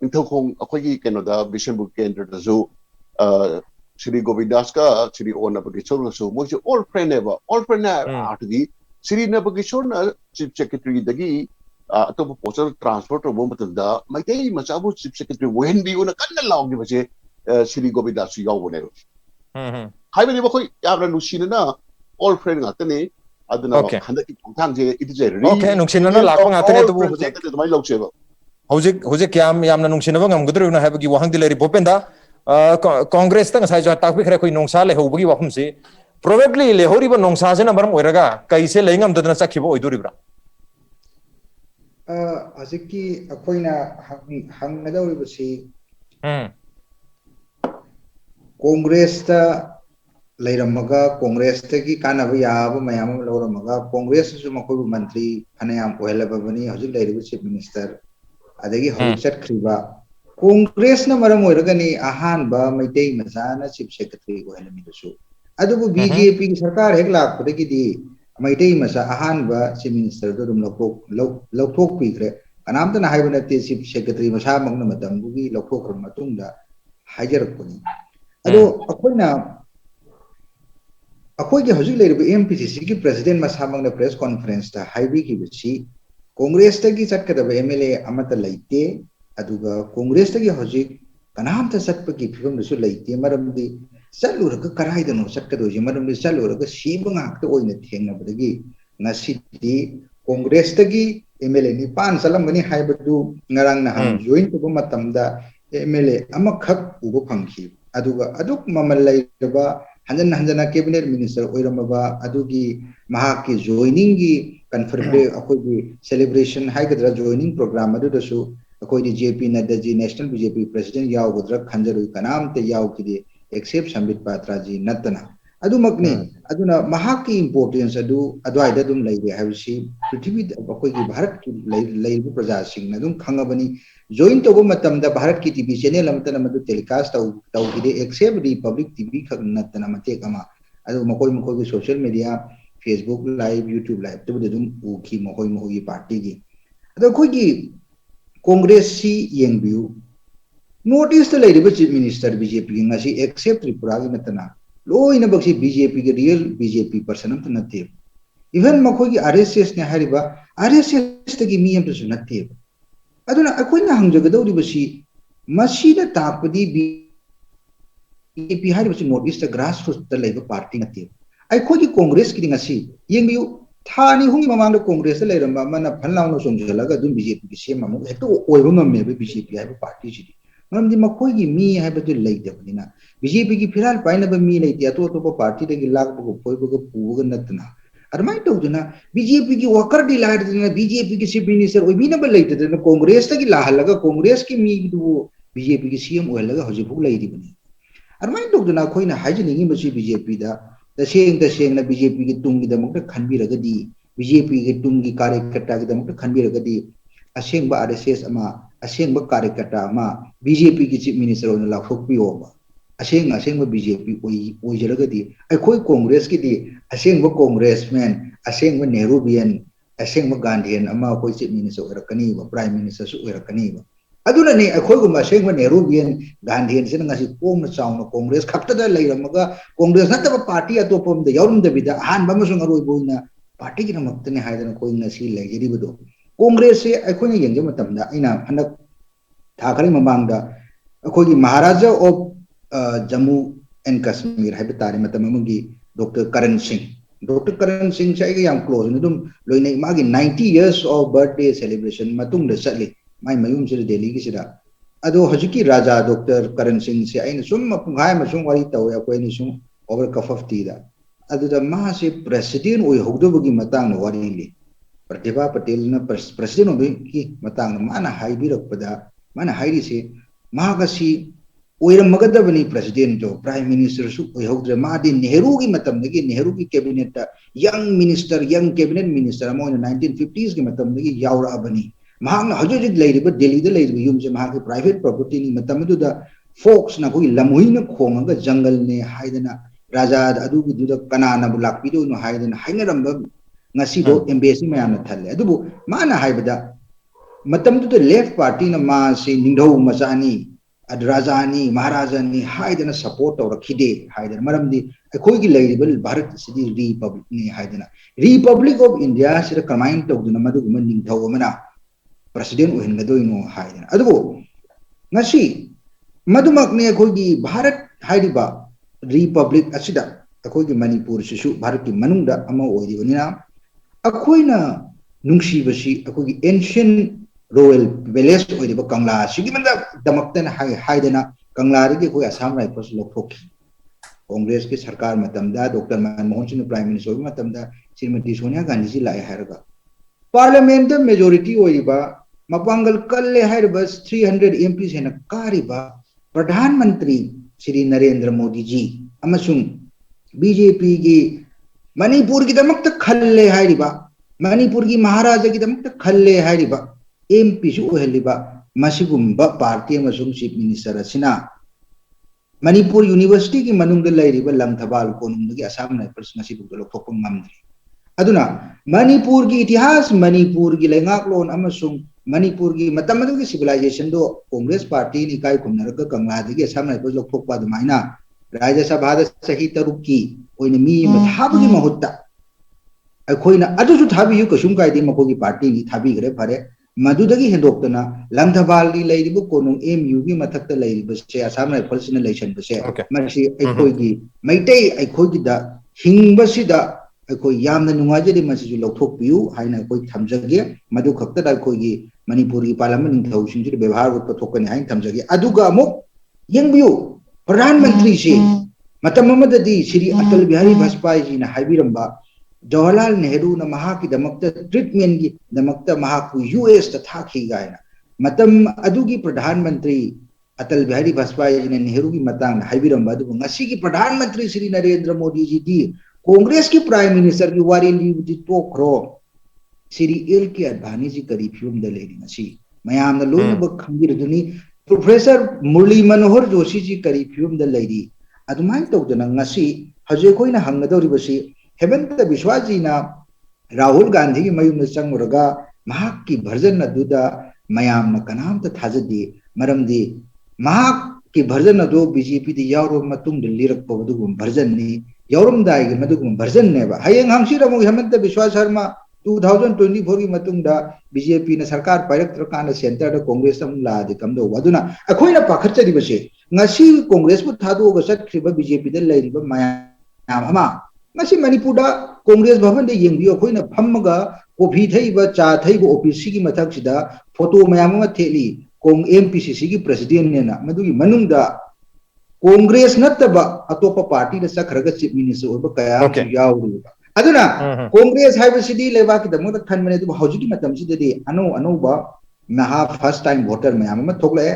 निथोखों अखोगी केनोदा बिशनबुक केंद्र दजो श्री गोविंदास का श्री ओन बगिचोर नसु मोजे ऑल फ्रेंड है ऑल फ्रेंड आटगी श्री न बगिचोर न चीफ सेक्रेटरी दगी तो पोस्टल ट्रांसपोर्ट रो मतदा मइतै मचाबु चीफ सेक्रेटरी वेन बी उन कन्न लाउगी बजे श्री गोविंदास यावने हाइबनि बखोय याब्रा नुसिना ऑल फ्रेंड गातने aduna handa ki thang je idje ri okay nungsinana lakpa ngatane to hojek mai lokcheba hojek kyam yamna nungsinaba ngamgudru na habagi wahang dileri bopenda congress ta ngasai jo takbi khare khoi nongsa le hobagi wahum se probably le horiba nongsa se na baram oiraga kaise leingam dadna sakhibo oiduribra hojeki akoina hangadawribasi congress ta लेरमगा कांग्रेस तगी कानाबा याबा मयाम लौरमगा कांग्रेस सु मखोबु मंत्री फनयाम ओहलबबनी हजु लेरिबु चीफ मिनिस्टर अदगी हजट खरिबा कांग्रेस न मरम ओरगनी अहानबा मैतै मजाना चीफ सेक्रेटरी ओहलमिदसु अदुबु बीजेपी की सरकार हेक लाकपदगी दी मैतै मसा अहानबा चीफ मिनिस्टर दुम लौथोक पिग्रे कनामतना हाइबनते चीफ सेक्रेटरी मसा मंगना मतंबुगी लौथोक मतुंगदा हाइजरपनी अदो अखोइना अखोई हजू एमपीसीसी की प्रेसिडेंट मसामंग प्रेस कॉन्फ्रेंस हाईबी की कांग्रेस की चटकदब एमएलए लेते कांग्रेस हजू कनाम चटप की फिवम लेते मरमदी चलूरग कराइदनो चटकदोजे मरमदी चलूरग सीबंगाक्तोइने थेंगनबदगी ngasi कांग्रेस एमएलए निपान चलमगनी हाइबदु ngarang naham join tuba matamda MLA अमखक उबो फंखी अदुगा अदुक ममल लेबा हंजन हंजना कैबिनेट मिनिस्टर ओइरमबा अदुगी महाकी जॉइनिंग की कन्फर्म अखोगी सेलिब्रेशन हाइगद्रा जॉइनिंग प्रोग्राम अदुदसु अखोगी JP Nadda ji national BJP president यावगद्रा खंजरु कनाम ते यावकिदे एक्सेप्ट संबित पात्रा जी नतना अदुमकनी अदुना महाकी इंपोर्टेंस अदु अदवाइदा दुम लैबे हाबिसि पृथ्वी अखोगी भारत की लैबु प्रजा Singh अदुम खंगबनी join to matamda bharat ki tv channel amtana madu telecast tau ide except republic tv khagnatana mate kama adu makoi ki social media facebook live youtube live to dum u ki makoi party gi adu koi gi congress si yengbiu notice to lady chief minister bjp ngasi except tripura gi natana loina baksi bjp gi real bjp person amtana te even makoi gi rss ne hariba rss tagi mi am to sunate aduna akoina hangjagdawribasi masina tapadi BJP haribasi north east grassroots ta leiba party nate aikogi congress ki ngasi yengbiu thani hungi mamang congress la leiramba mana phanlawno somjalaga dum BJP ki semamu hekto oiba ngamme BJP haiba party ji mamdi makoigi mi haibatu leidabnina BJP ki phiral painaba mi leiti ato to party de lagbu poibuga puga natna अरमाइ तौदना BJP की worker delighted देना BJP की chief minister ओइबिनबा लेते देना कांग्रेस तकी लाहलगा कांग्रेस की मी दु बीजेपी की सीएम ओहलगा हजिबु लेदिबनी अरमाइ तौदना खोइना हाइजनिंगी मसी बीजेपी दा तसेंग बीजेपी की तुंगी दमक खनबिरगदी बीजेपी की तुंगी कार्यकर्ता की दमक खनबिरगदी असेंबा आरएसएस अमा असेंबा कार्यकर्ता अमा बीजेपी की चीफ मिनिस्टर ओना लाखोकपियोबा असेंग बीजेपी ओइजरगदी अखोइ कांग्रेस की दी असेंग कांग्रेसमैन असेंग नेहरूबियन असेंग गांधीयन अमा अखोइ चीफ मिनिस्टर ओइरकनी प्राइम मिनिस्टर सु ओइरकनी अदुनने अखोइ गुम असेंग नेहरूबियन गांधीयन से ngasi कोमना चाउना कांग्रेस खक्तदा लेरमगा कांग्रेस नतबा पार्टी अतोपम द यौरम दबिदा हान बमसुंग अरोइबोइना पार्टी की नमकतने हाइदन कोई नसी लेजरीबदो कांग्रेस से अखोने यंगे मतमदा इना हनक थाखरे ममांगदा अखोगी महाराजा ऑफ जम्मू एंड कश्मीर है तारे मतमगी डॉक्टर करण सिंह से याम क्लोज नदुम लोइने मागी 90 years of birthday celebration मतुंग द चली माई मयूम से दिल्ली की सिरा अदो हजुकी राजा डॉक्टर करण सिंह से आइन सुम पुंगाय मसुम वारी तवे अकोइनि सुम ओवर कप ऑफ टी दा अदुदा मा से प्रेसिडेंट ओय होगदोबगी मतंग वारी ले प्रतिभा पटेल न प्रेसिडेंट ओबे की मतंग माना हाइबिरकपदा माना हाइरी से मागसी ओइरमगदबनी प्रेसिडेंट जो प्राइम मिनिस्टर सु ओयहोद्रे मादी नेहरू की मतमदगी नेहरू की cabinet young minister young cabinet minister अमोन 1950s की मतमदगी यावराबनी महांगना हजोजिक लेरिबा दिल्ली द लेरिबा युमजे महाके प्राइवेट प्रॉपर्टी नि मतमदुदा फोक्स ना कोई लमुहिन खोंगा जंगल ने हाइदना राजा अदुगी दुदा कनाना बु लाकपिदो no हाइदना हाइनरंबा ngasi do embassy mayam na thalle adubu mana haibada matam du left party na ma se ningdau machani adrajani maharajani haidana support or khide haidana maramdi akhoi gi leibel bharat city republic ni haidana republic of india sira kamain to du na madu man ningdau mana president ohin gadoi no haidana adubu ngasi madumak ne akhoi gi bharat haidiba republic asida akhoi gi manipur sisu bharat ki manungda ama oidibani अखोइना नुंगसीबसी अखोगी ancient royal village ओइदिबा कंगला सिगी मंदा दमक्तन हाइदना कंगला रे कोई असम राइफल्स लोथोकी कांग्रेस के सरकार मतमदा doctor Manmohan Singh prime minister मतमदा श्रीमती सोनिया गांधी जी लाए हारगा पार्लियामेंट मेजॉरिटी ओइदिबा मपांगल कल्ले हाइरबा 300 एमपी सेना कारिबा प्रधानमंत्री श्री नरेंद्र मोदी जी अमसुंग बीजेपी की मणिपुर की दमक खल्ले हाइरिबा मणिपुर की महाराजा की दमक खल्ले हाइरिबा एमपी सु ओहलिबा मसिगुम्बा पार्टी अमसुंग चीफ मिनिस्टर असिना मणिपुर यूनिवर्सिटी की मनुंग लैरिबा लंगथबाल कोनुंग की असम राइफल्स मसिबुग लोथोप ngamdri aduna मणिपुर की इतिहास मणिपुर की लेंगाकलोन अमसुंग मणिपुर की मतमदु की सिविलाइजेशन दो कांग्रेस पार्टी नि काय खुनरक कंगला दगी असम राइफल्स लोथोपा दमाइना राज्यसभा सही तरुक की ओइने मी थाबगी महुत्ता अखोइना अदुसु थाबियु कसुम काइदे मखोगी पार्टी नि थाबिगरे फरे मदुदगी हेंदोक्तना लंगथबाल ली लैरिबु कोनुंग एमयू की मथक्ता लैरिबु से असम राइफल्स ने लैसन बसे मरसी अखोगी मैटै अखोगी दा हिंगबसिदा अखोई यामना नुंगाजेदि मसिजु लौथोकपियु हाइना अखोई थमजगे मदु खक्ता अखोगी मणिपुर की पार्लियामेंट निंथौसिंजु व्यवहार पथोकनी हाइन थमजगे अदुगा अमुक यंगबियु प्रधानमंत्री से मतममददी श्री अटल बिहारी वाजपेयी जी ने हाइबिरंबा जवाहरलाल नेहरू न महा की दमकता ट्रीटमेंट की दमकता महा को यूएस तथा खी गायना मतम अदुगी प्रधानमंत्री अटल बिहारी वाजपेयी जी ने नेहरू की मतंग हाइबिरंबा अदु ngasi की प्रधानमंत्री श्री नरेंद्र मोदी जी दी कांग्रेस की प्राइम मिनिस्टर की वारी ली टोक्रो श्री एल के अडवाणी जी करी फिल्म द लेडी ngasi मयाम न लोइनब खंगिरदुनी प्रोफेसर मुरली मनोहर जोशी जी करी फिल्म द लेडी अदुमाइन तौदना ngasi हजे कोइना हंगदौरिबसी हेमंत बिश्वा जी ना राहुल गांधी की मयुम चंगुरगा महाक की वर्जन अदुदा मयाम न कनाम त थाजदी मरमदी महाक की वर्जन अदो बीजेपी दी यावरो मतुंग द लिरक पवदुगुम वर्जन नि यावरम दाइगे मदुगुम वर्जन नेबा हयेंग हांगसी रमु हेमंत बिश्वा शर्मा 2024 की मतुंगदा बीजेपी ने सरकार पायरक्त्रकान सेंटर द कांग्रेस अम लादि कमदो वदुना अखोइना पाखरचदिबसे ngasi कांग्रेस बु थादोगा सत्खिबा बीजेपी द लैरिबा मयाम अमा ngasi मणिपुर दा कांग्रेस भवन दे यंगबियो अखोइना फम्मगा कॉफी थैबा चा थैबा ऑफिस की मथक्सिदा फोटो मयाम मा थेली कोंग एमपीसीसी की प्रेसिडेंट नेना मदुगी मनुंगदा कांग्रेस नत्तबा अतोपा पार्टी द सखरगा चीफ मिनिस्टर ओबा कया यावरुबा aduna कांग्रेस हाइबसिदी लेबा की दमो द खनमने दु हौजुकी मतमसिदि अनौबा नहा फर्स्ट टाइम वोटर मयाम मा थोकले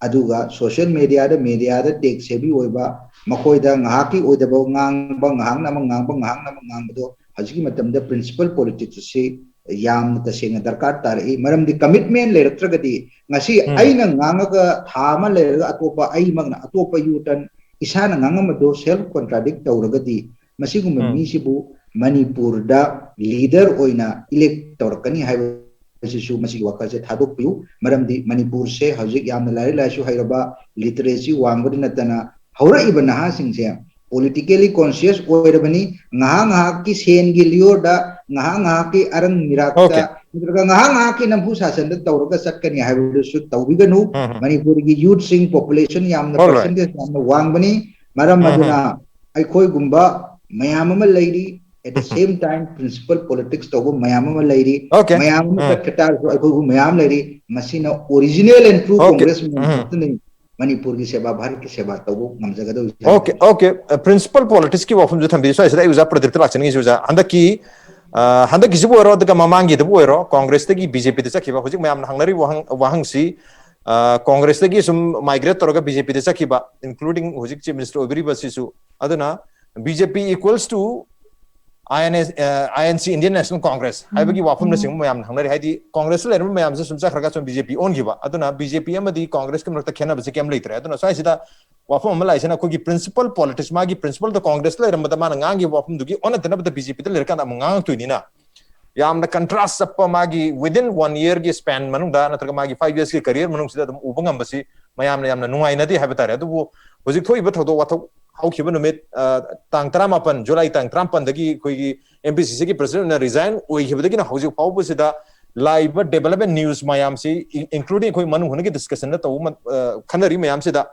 अदुगा सोशल मीडिया द टेक सेबी ओइबा मखोइदा ngahaki oidaba ngang ngang ngamdo hajiki matamda principal politics se yam tasena darkar tar e maramdi commitment leraktragadi ngasi aina ngangaga thama lerga atopa ai magna atopa yutan isana ngangamado self contradict tawragadi masigum mi sibu manipur da leader oina elect tawrakani haiba सिसु मसी वका से थादोक PU मरमदी Manipur से हजिक याम लारि लासु हाइरबा literacy वांगबदि नतना Howrah इबन नहा सिंसे politically conscious ओइरबनी ngहा ngहा की सेन गी लियोर दा ngah ki arang mirakta nitra ngah ki nampu sasan da tawraga satkani haibu su tawbiganu Manipur gi youth sing population yamna percentage yamna wangbani maram maduna ai khoi gumba mayam ma leiri at the same time principal politics to mayam ma leiri mayam ma katar ai khoi mayam leiri masina original and true congress movement Manipur ki seba bharat ki seba tawbo namjagado okay principal politics ki wafum ju thambi so isra uza pradirta lakchani gi uza andaki handa gisu oro daga mamangi de oro congress tagi bjp de sakhiba hojik mayam hangnari wahang si congress tagi sum migrate toroga bjp de sakhiba including hojik chief minister obiri basisu aduna bjp equals to INC Indian National Congress haibagi wafum na sing mayam hangnari haidi congress le mayam se sumsa khraga sum bjp on giba aduna bjp amadi congress kam rakta khena base kem leitre aduna sai sida wafum amala isena ko gi principal politics magi principal the congress le ramada man ngangi wafum dugi on atana the bjp le lerkan am ngang tuinina yamna contrast sappa magi within 1 year gi span manungda natraga magi 5 years gi career manung sida dum ubangam basi mayamna yamna nungai nadi habatare adu hojik thoi ba thodo wathau haukiba numit tang 38 July tang 38 dagi koi MPCC ki president na resign oi hibadagi na hojik pau busida live development news mayam si including koi manu hunagi discussion na taw khanari mayam sida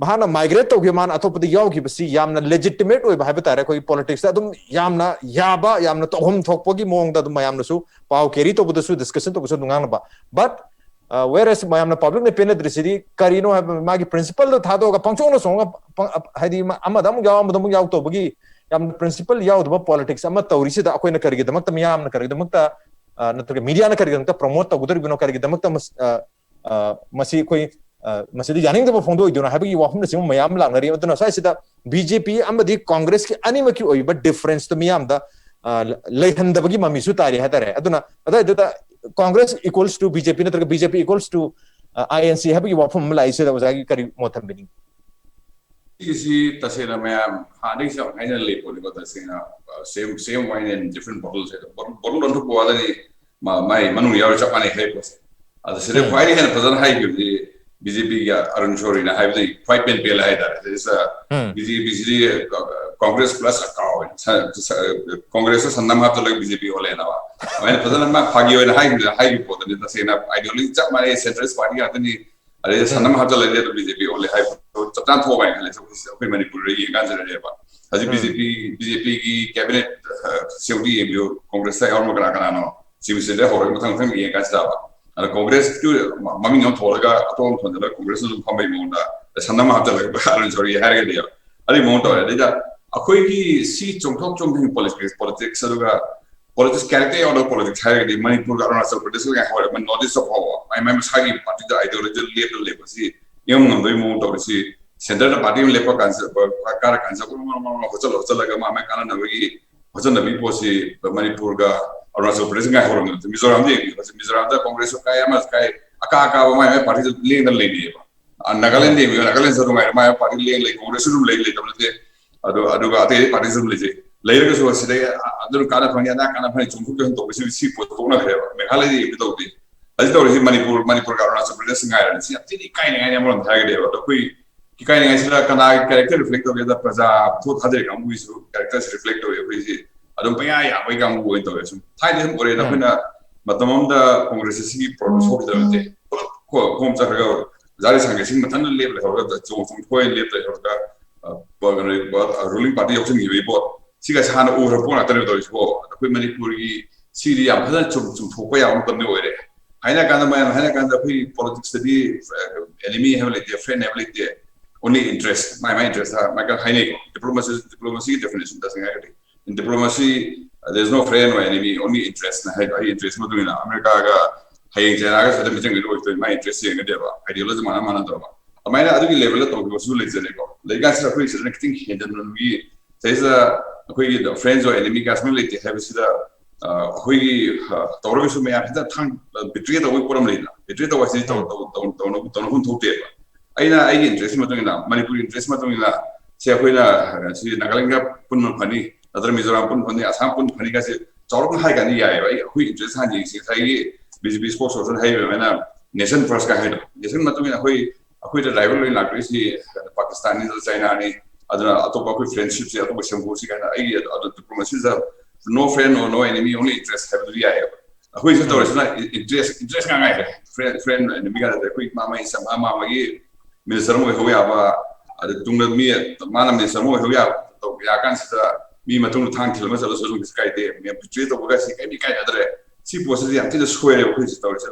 bahana migrate to ge man atopadi yaw ki basi yamna legitimate oi bhai batare koi politics adum yamna yaba yamna to hom thokpogi mong da mayam su pau keri to budasu discussion to busu ngang ba but whereas mayamna public ne pena drisidi karino magi principal do thado ga pangchong no songa hadi amadam yaw amadam yaw to bagi yam principal yaw do politics ama tawri sida akoina karigi damak ta miyam na karigi damak ta natraga media na karigi damak ta promote ta gudur bino karigi damak ta masi koi masidi yaning da fondo iduna habagi wafum sim mayam langnari aduna sai sida BJP amadi congress ki anima ki oi but difference to miyam da leihan da bagi mami su tari hatare aduna ada Congress equals to BJP natraga BJP equals to INC habagi wafum lai sida wazagi kari motham bini isi tasena mayam hadi sa haina le poli ko tasena same wine in different bottles bottle on to wala ni mai manu yaw chapani hai ko ada sire wine hen pazan hai gi BJP ya Arun Shourie na hai quite pen pel hai dar is BJP Congress plus account Congress sannam hab to like BJP ole na maine pazan ma phagi hoina hai ko ta tasena ideology chapani centrist party atani are sannam hab to like BJP ole hai chaptan tho bai khale koi Manipur ri gan jare ba haji BJP ki cabinet seudi bio Congress sai aur magana kana no civil le hore mathang thang ye ka cha ba ara Congress tu mami no thoraga atom thondala Congress lu phambai monda sannam hab to like Arun Shourie har ge dia ari monta ore da akoi ki si chongthok chongthing politics aduga politics character or politics har ge Manipur Arunachal Pradesh ga hore man notice of power my sagi party the ideology level si yung ngandoy mo to si center na party yung lepa kansa kara kansa ko hochal laga ma kana na wi hochal na bi po si Manipur ga Arunachal Pradesh ga horon to Mizoram de Mizoram da Congress ka ya mas kai aka ma party le na le ni ba Nagaland de Nagaland sa ma party le Congress rum le tamte adu ga te party rum le le ga so si de adu kana phani na kana phani chungku ke to si po to na khe Meghalaya de bi to de Aji tawri Manipur ka Arunachal Pradesh ngai ran si apti kai ngai ne mon thai de to koi ki kai ngai sila kana character reflect of the praja thot hade kam wi su characters reflect of every si adum pa ya bai kam go into so thai de ore na phina matamam da Congress si produce ho de te ko kom cha ga zari sang sing matan le le ho da jo fong khoi le te ho da ruling party option gi bo si ga sana o ra po na tare do so ko Manipur gi si ri ya phasan chum thok ya on tam ne ore haina kanda phi politics the enemy have like friend have like only interest my interest my haine diplomacy definition doesn't agree in diplomacy there's no friend or enemy only interest na hai interest ma duina America ga hai China ga sa meeting go to my interest ye ngade ba ideology mana to ba amaina adu level to go su le jene ko le ga sa phi sa connecting hidden we says koi friends or enemy ga small like have sida hui tawra su me ya thang betray the we program leina betray the was to hun thote aina ai interest ma tongina Manipur interest ma tongina se koina si Nagaland pun phani adra Mizoram pun phani Assam pun phani ka se chawrong hai ga ni ya ai hui interest ha ni si thai BJP spokesperson hai na nation first ka hai nation ma tongina hui akoi da rivalry la si Pakistan ni China ni adra atopa koi friendship se atopa shambu si kana ai adra diplomacy za no friend or no enemy, only interest have to be I. Who is the interest friend and we got the quick mama is some mama Minister who have the Tunga me, Madam Minister who have me Matung Tang kilometers of the sky there. We have to treat of any kind of other. See, was the square of his stories.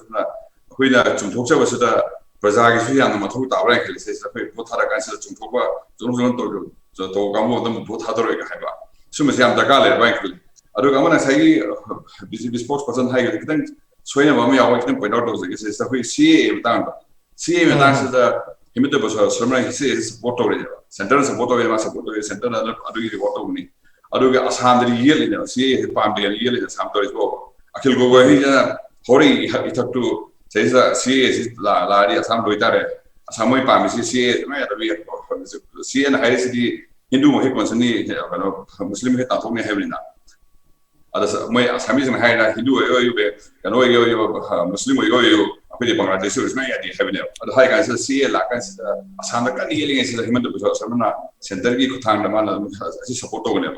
When Chumtocha was the Brazil and the Matuta Rank, says the Potara Council Chumtoba, Zonto, the Togamo, the Potador Haba. Sumasiam Dagale, Rankly. I don't want to say busy spokesperson high. I think Sway about me, I want to point out those things. The way CA down. CA is the imitable Sermon, he says, Boto, Centers of Boto, Center, Adu Boto. Aduga Assam the yearly, CA, Pambi, and yearly, the Sam Tories go. I can go here, Hori, he talked to says that CA is La Assam Doitare, Assam Pam, CA, CA and High City, Hindu Mohicons, Muslim Hitatomi Heavena. Others, my Assamese and High Hindu, and Muslim, Bangladesh is my idea heaven. The high guys CA, like Assam, healing is the human Samana, Centergi Kutan, the man support over them.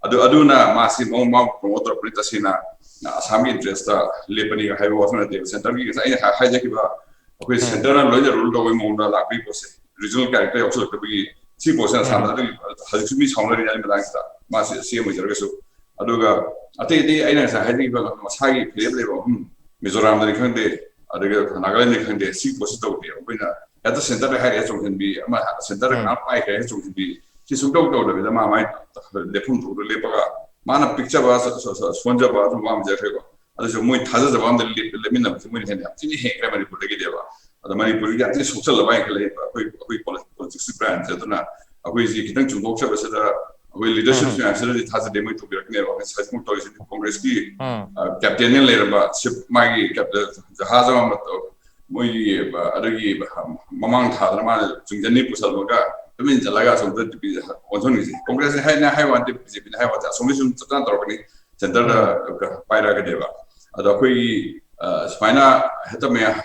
Aduna, massive promoter Pritasina. Assam interest Lepani have alternative center hijack which center and lawyer ruled over Monda like people say regional character also to be 3% has to be somewhere in the Langsta massive same with the Aduga I think the islands are having was high Mizoram the Kande Nagaland Kande 6% when at the center had can be a center not like can be she's some dog with the mamma the Punto Lepaga Mana picture was Sponja was one Jeffrey. As a muy hazard of one the limit of the Munich grammar put together. The money put together social bank politics brands that are not a way you can to go service leadership it has a demo to be has more toys in Congress key. Captain later, but ship Maggie kept the Hazam muy Mamang Hadama, Jungani Pusalmoga. I mean, the Lagas of the Congress had I want to have a solution to that organization, Center Piragadeva. Adakui Spina Hetamea,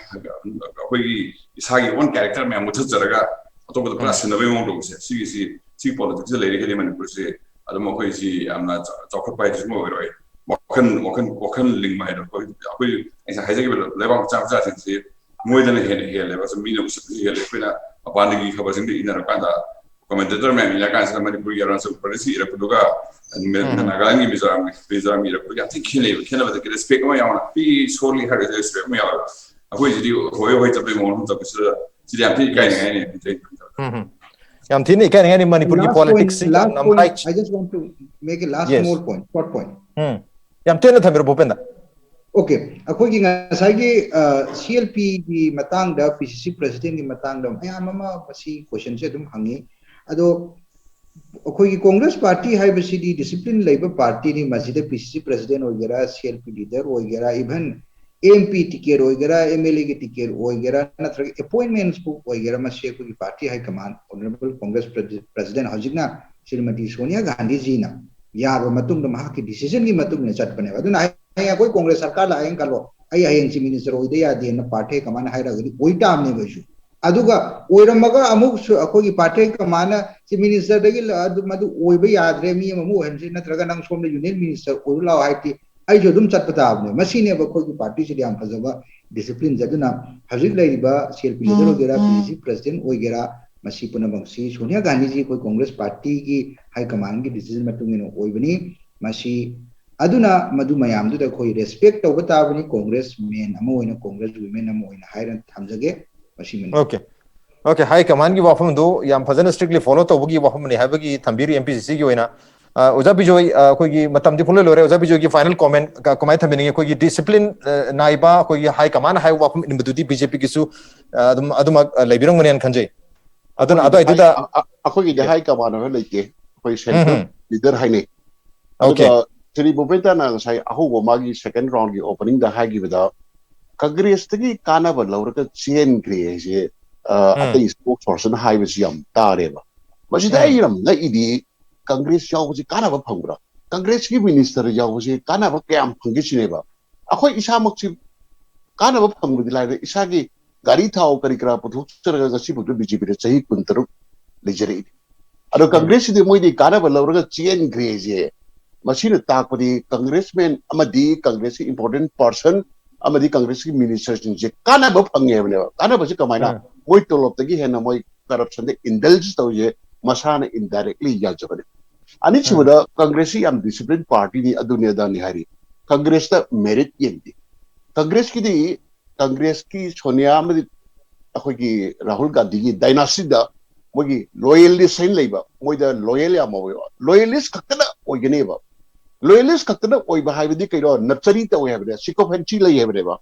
Isagi, one character, Mamutaraga, top of the press in the Raymond, see politics, lady Heliman Pussy, Adamoki, I'm not occupied this movie, right? What can link my head? As a Hezek level of time, more than a here, there was a medium here, a banding was in the inner Panda. Commentator man, Yakan, Manipuri, and so Presi, Rapuga, and Nagani, Mizami, I think he can never get a speak my own. He surely had a strip me out. I wish you wait a bit more of the I'm thinking any Manipuri politics. I just want to make a last more point, short point. I'm telling you, Okay, according to CLP the Matanga, PCC President the Matanga, I am a question said hangi. Ado Congress Party have a city discipline Labour Party ni Masjid PCC President Ogera, CLP leader Ogera, even MP ticket Ogera, MLA ticket Ogera, appointments book Ogera Masheku Party High Command, Honorable Congress President Hajina, Srimati Sonia Gandhi Zina, Yar Matung the Mahaki decision in Matung in Chatpaneva. I go Congress Sakala and Kalo. I am Minister Odea, the party command hierarchy, Oitam Negashu. Aduga, Oiramaga, Amuk, Akogi party commander, the Minister Madu, Oibea, Remi, Mamu, and Natraganang from the Union Minister, Ula Haiti, I Jodum Chatpatab, Machine of Akogi party, Sidiam Hazava, discipline Zaduna, Hazil Laiba, CLP, PCC President Oigera, Masipunamangsi, Sonia Gandhi, Congress Party, High Command, decision Matumino, Oibani, Masi. Aduna Madu Mayam do the Koi respect over Tabani Congress men, Amo in a Congress women, Amo in Highland Tamzage, Machine. Okay, High Command give off do Yam Pazan strictly follow to Bugi Waham Habagi, Tambiri MPC Goina, Uzabijoy, Kogi, Matam Dipolo, Uzabijoy, final comment, Kogi discipline, Naiba, Kogi High Command, High Waham in Buduti, BJP Kisu, Aduma, Labirong and Kanje. Aduna, I did Akogi the High Command, leader Hine. Okay. Sri Bupeta na say aho magi second round ki opening da hagi without Congress tagi kana ba lauraka chain create ati spokesperson high was yam tareba but it ayam na idi Congress yaw was kana ba phangra Congress ki minister yaw was kana ba kam phangi chineba akhoi isa makchi kana ba phangbu dilai isa gi gari thao karikra puthuk charaga si putu BJP re chahi kuntaru lejere ado Congress de moi di kana ba lauraka chain create machine ताकपदी congressman अमदी कांग्रेस की important person अमदी Congress की ministers जे कानाबो fungi बने कानाबो से कमाइना मोय तोलोपतगी हेना मोय corruption दे indulge तौजे मसाना indirectly याजबने अनि छिबदा कांग्रेस की याम डिसिप्लिन पार्टी नि अदुने दा निहारी कांग्रेस दा मेरिट येंदी कांग्रेस की सोनिया अमदी अखोगी राहुल गांधी की डायनास्टी दा मोगी लॉयलिस्ट सेन लेबा मोयदा लॉयल या मोय लॉयलिस्ट खतना ओगनेबा लॉयलिस्ट खतना ओइबा हाइबदी कइरो नर्सरी त ओय हाबदे सिकोफेंची लई हाबदेबा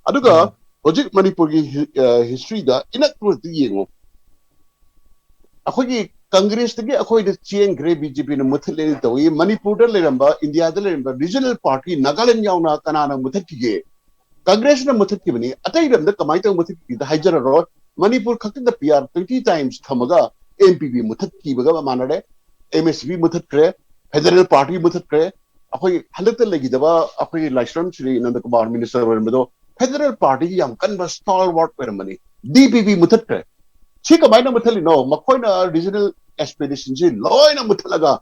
अदुगा होजिक मणिपुर की हिस्ट्री दा इनक्टुअल येंगो अखोगी कांग्रेस तगे अखोइद चेन ग्रे बीजेपी न मुथले तोई मणिपुर द लेरंबा इंडिया द लेरंबा रीजनल पार्टी नागालैंड यावना कनाना मुथकिगे कांग्रेस न मुथकिबनी अतै रमदा कमाइ त मुथकि द हाइजर रो मणिपुर खक्त द पीआर 20 टाइम्स थमगा एमपीपी मुथकिबगा मानडे एमएसपी मुथक्रे फेडरल पार्टी मुथक्रे अखोई हलत लगिदबा अखोई लाइश्रम श्री नंद कुमार मिनिस्टर वरमदो फेडरल पार्टी याम कनबा स्टालवर्ट वरमनी डीपीपी मुथक्रे सी कमाइना मुथलिनो मखोइना रीजनल एस्पिरेशन से लॉयना मुथलगा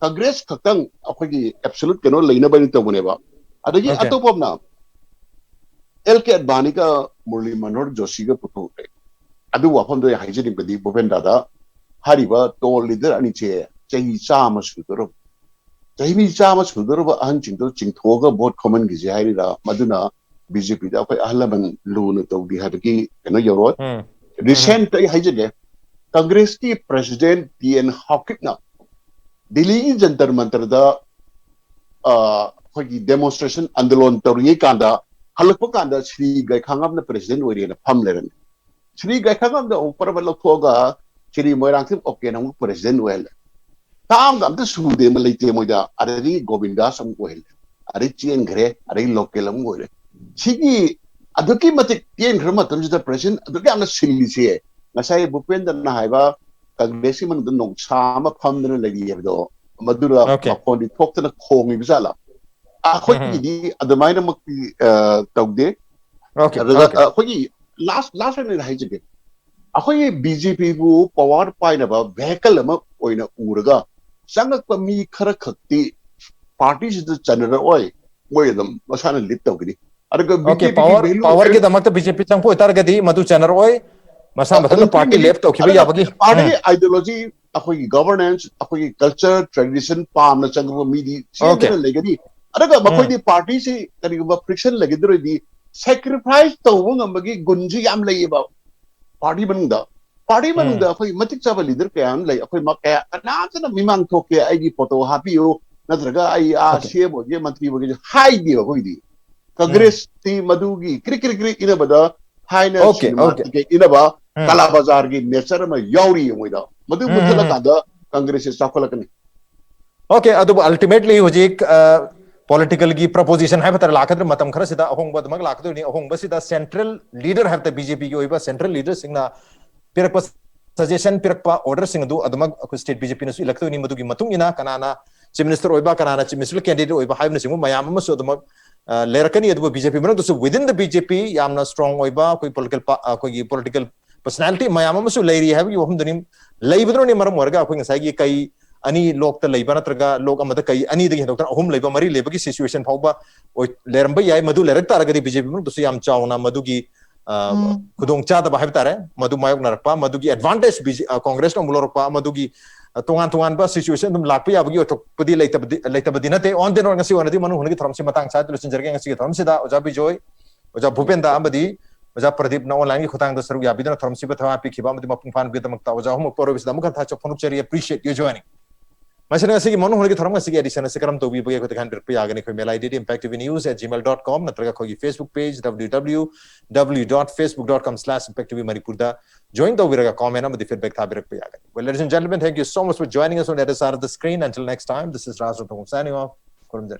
कांग्रेस खतंग अखोगी एब्सोल्यूट केनो लेनबनि तबनेबा अदगी अतोपमना एलके अडवाणी का मुरली मनोहर जोशी का पुथोरे अदु वाफम दो हाइजेनिक बदी भूपेन दादा हारिबा टोल लीडर अनि चे चही चाम सुदरो चही चाम सुदरो अहन चिंतो चिंथोगा वोट कॉमन गिजे हारिरा मदुना बीजेपी दा अखोय अहलमन लून तौदी हादगी केनो यरो रिसेंट हाइजेने कांग्रेस की प्रेसिडेंट टीएन हॉकिना दिल्ली की जंतर मंतर दा अखोगी डेमोन्स्ट्रेशन आंदोलन तौरी कांदा हलप कांदा Shri गैखांगम president Orion फम learn Shri गैखांगम ऊपर लौथोगा श्री मोइरांगसिम ओके नम प्रेसिडेंट ओयल ताम गम त सुदे म लेते मोइदा अरे गोविंदास हम ओयल अरे चेन घरे अरे लोकल हम ओयल सिगी अदुकी मते चेन घरे मतम जिदा प्रेसिडेंट अदुकी हमना सिलिसे ngasai bupen dan haiba Congress की मन नोंसा म फमदन लगी हेबदो मदुरा मखोंदी थोक्तन खोंगी बिजाला अखोई दी अदमाइना मक्ति तौदे ओके अखोई लास्ट ने हाइजगे अखोई बीजेपी बु पावर पाइनबा वेहिकल अमा ओइना उरगा संगक मी खर खक्ति पार्टी से चनर ओय मोयदम मसाना लिप तौगनी अरग बीजेपी पावर के दमक बीजेपी चंपो इतरगदी मधु चनर ओय मसा मतलब पार्टी लेफ्ट तो खिबे याबगी पार्टी आइडियोलॉजी अखोई गवर्नेंस अखोई कल्चर ट्रेडिशन पाम न चंगबो मीदी सेदन लेगदी अरगा मखोई पार्टी से करिबा फ्रिक्शन लगिदरोदी सैक्रिफाइस तौबो ngambagi गुंजी याम लैबा पार्टी मनुंदा अखोई मतिक चाबा लीडर कयाम लै अखोई मकया अनाचना मिमांग थोके आइगी फोटो हापियो नत्रगा आई आ सीएम होगे मंत्री होगे हाई दी होइदी कांग्रेस ती मधुगी क्रिक इनबदा हाइना के इनबा कला बाजार की नेचर में यावरी मोइदा मधु मुथला कादा कांग्रेस चाखलकनी ओके अदु अल्टीमेटली होजिक पॉलिटिकल की प्रपोजिशन है बतर लाखद्र मतम खर सिदा अहोंग बदमग लाखदो नि अहोंग बसिदा सेंट्रल लीडर है द बीजेपी की ओइबा सेंट्रल लीडर सिंगना पिरक सजेशन पिरक ऑर्डर सिंग दु अदमग स्टेट बीजेपी नसु इलेक्टो नि मधु की मतुंग इना कनाना चीफ मिनिस्टर ओइबा कनाना चीफ मिनिस्टर कैंडिडेट ओइबा हाइब नसिंग मयाम मसु अदमग लेरकनी अदु बीजेपी मन दु विदिन द बीजेपी यामना स्ट्रांग ओइबा कोई पॉलिटिकल पर्सनालिटी मयाम मसु लेरी है कि वहम दनिम लेबद्रो नि मरम वर्गा कोई ngसाई कई अनि लोक त लेबा नत्रगा लोक अमद कई अनि दगी डॉक्टर अहुम लेबा मरी लेबगी सिचुएशन फाउबा ओ लेरम बय मधु लेरक तारगदी बीजेपी मन दुसु याम चावना मधुगी खुदोंग चाद बा हबतारे मधु मायक नरपा मधुगी एडवांटेज कांग्रेस न मुलोरपा मधुगी तोंगान बा सिचुएशन दम लाप याबगी ओटोपदी लेतबदी नते ऑन देन ngasi वनदी मनु हुनगी थरमसे मतंग सा दुलसिन जरगे ngasi थरमसे दा ओजा बिजोय ओजा भूपेंदा अमदी ओजा प्रदीप न ऑनलाइन की खुतांग द सरु याबिदन थरमसे बथवा पिखिबा मदि मपुंग फान बिदमक ता ओजा हम पोरोबिस दम का था चफनुक चरी अप्रिशिएट यू जॉइनिंग मसने ngasi मनु हुनगी थरम ngasi एडिशन से करम तो बी बगे को खान पे आगने कोई मेल आईडी impacttvnews@gmail.com नत्रगा कोई फेसबुक पेज www.facebook.com/impacttvmanipur दा join the viraga comment am the feedback tha birak pe agan well ladies and gentlemen thank you so much for joining us on the other side of the screen until next time this is Raj Rathong signing off kurumjar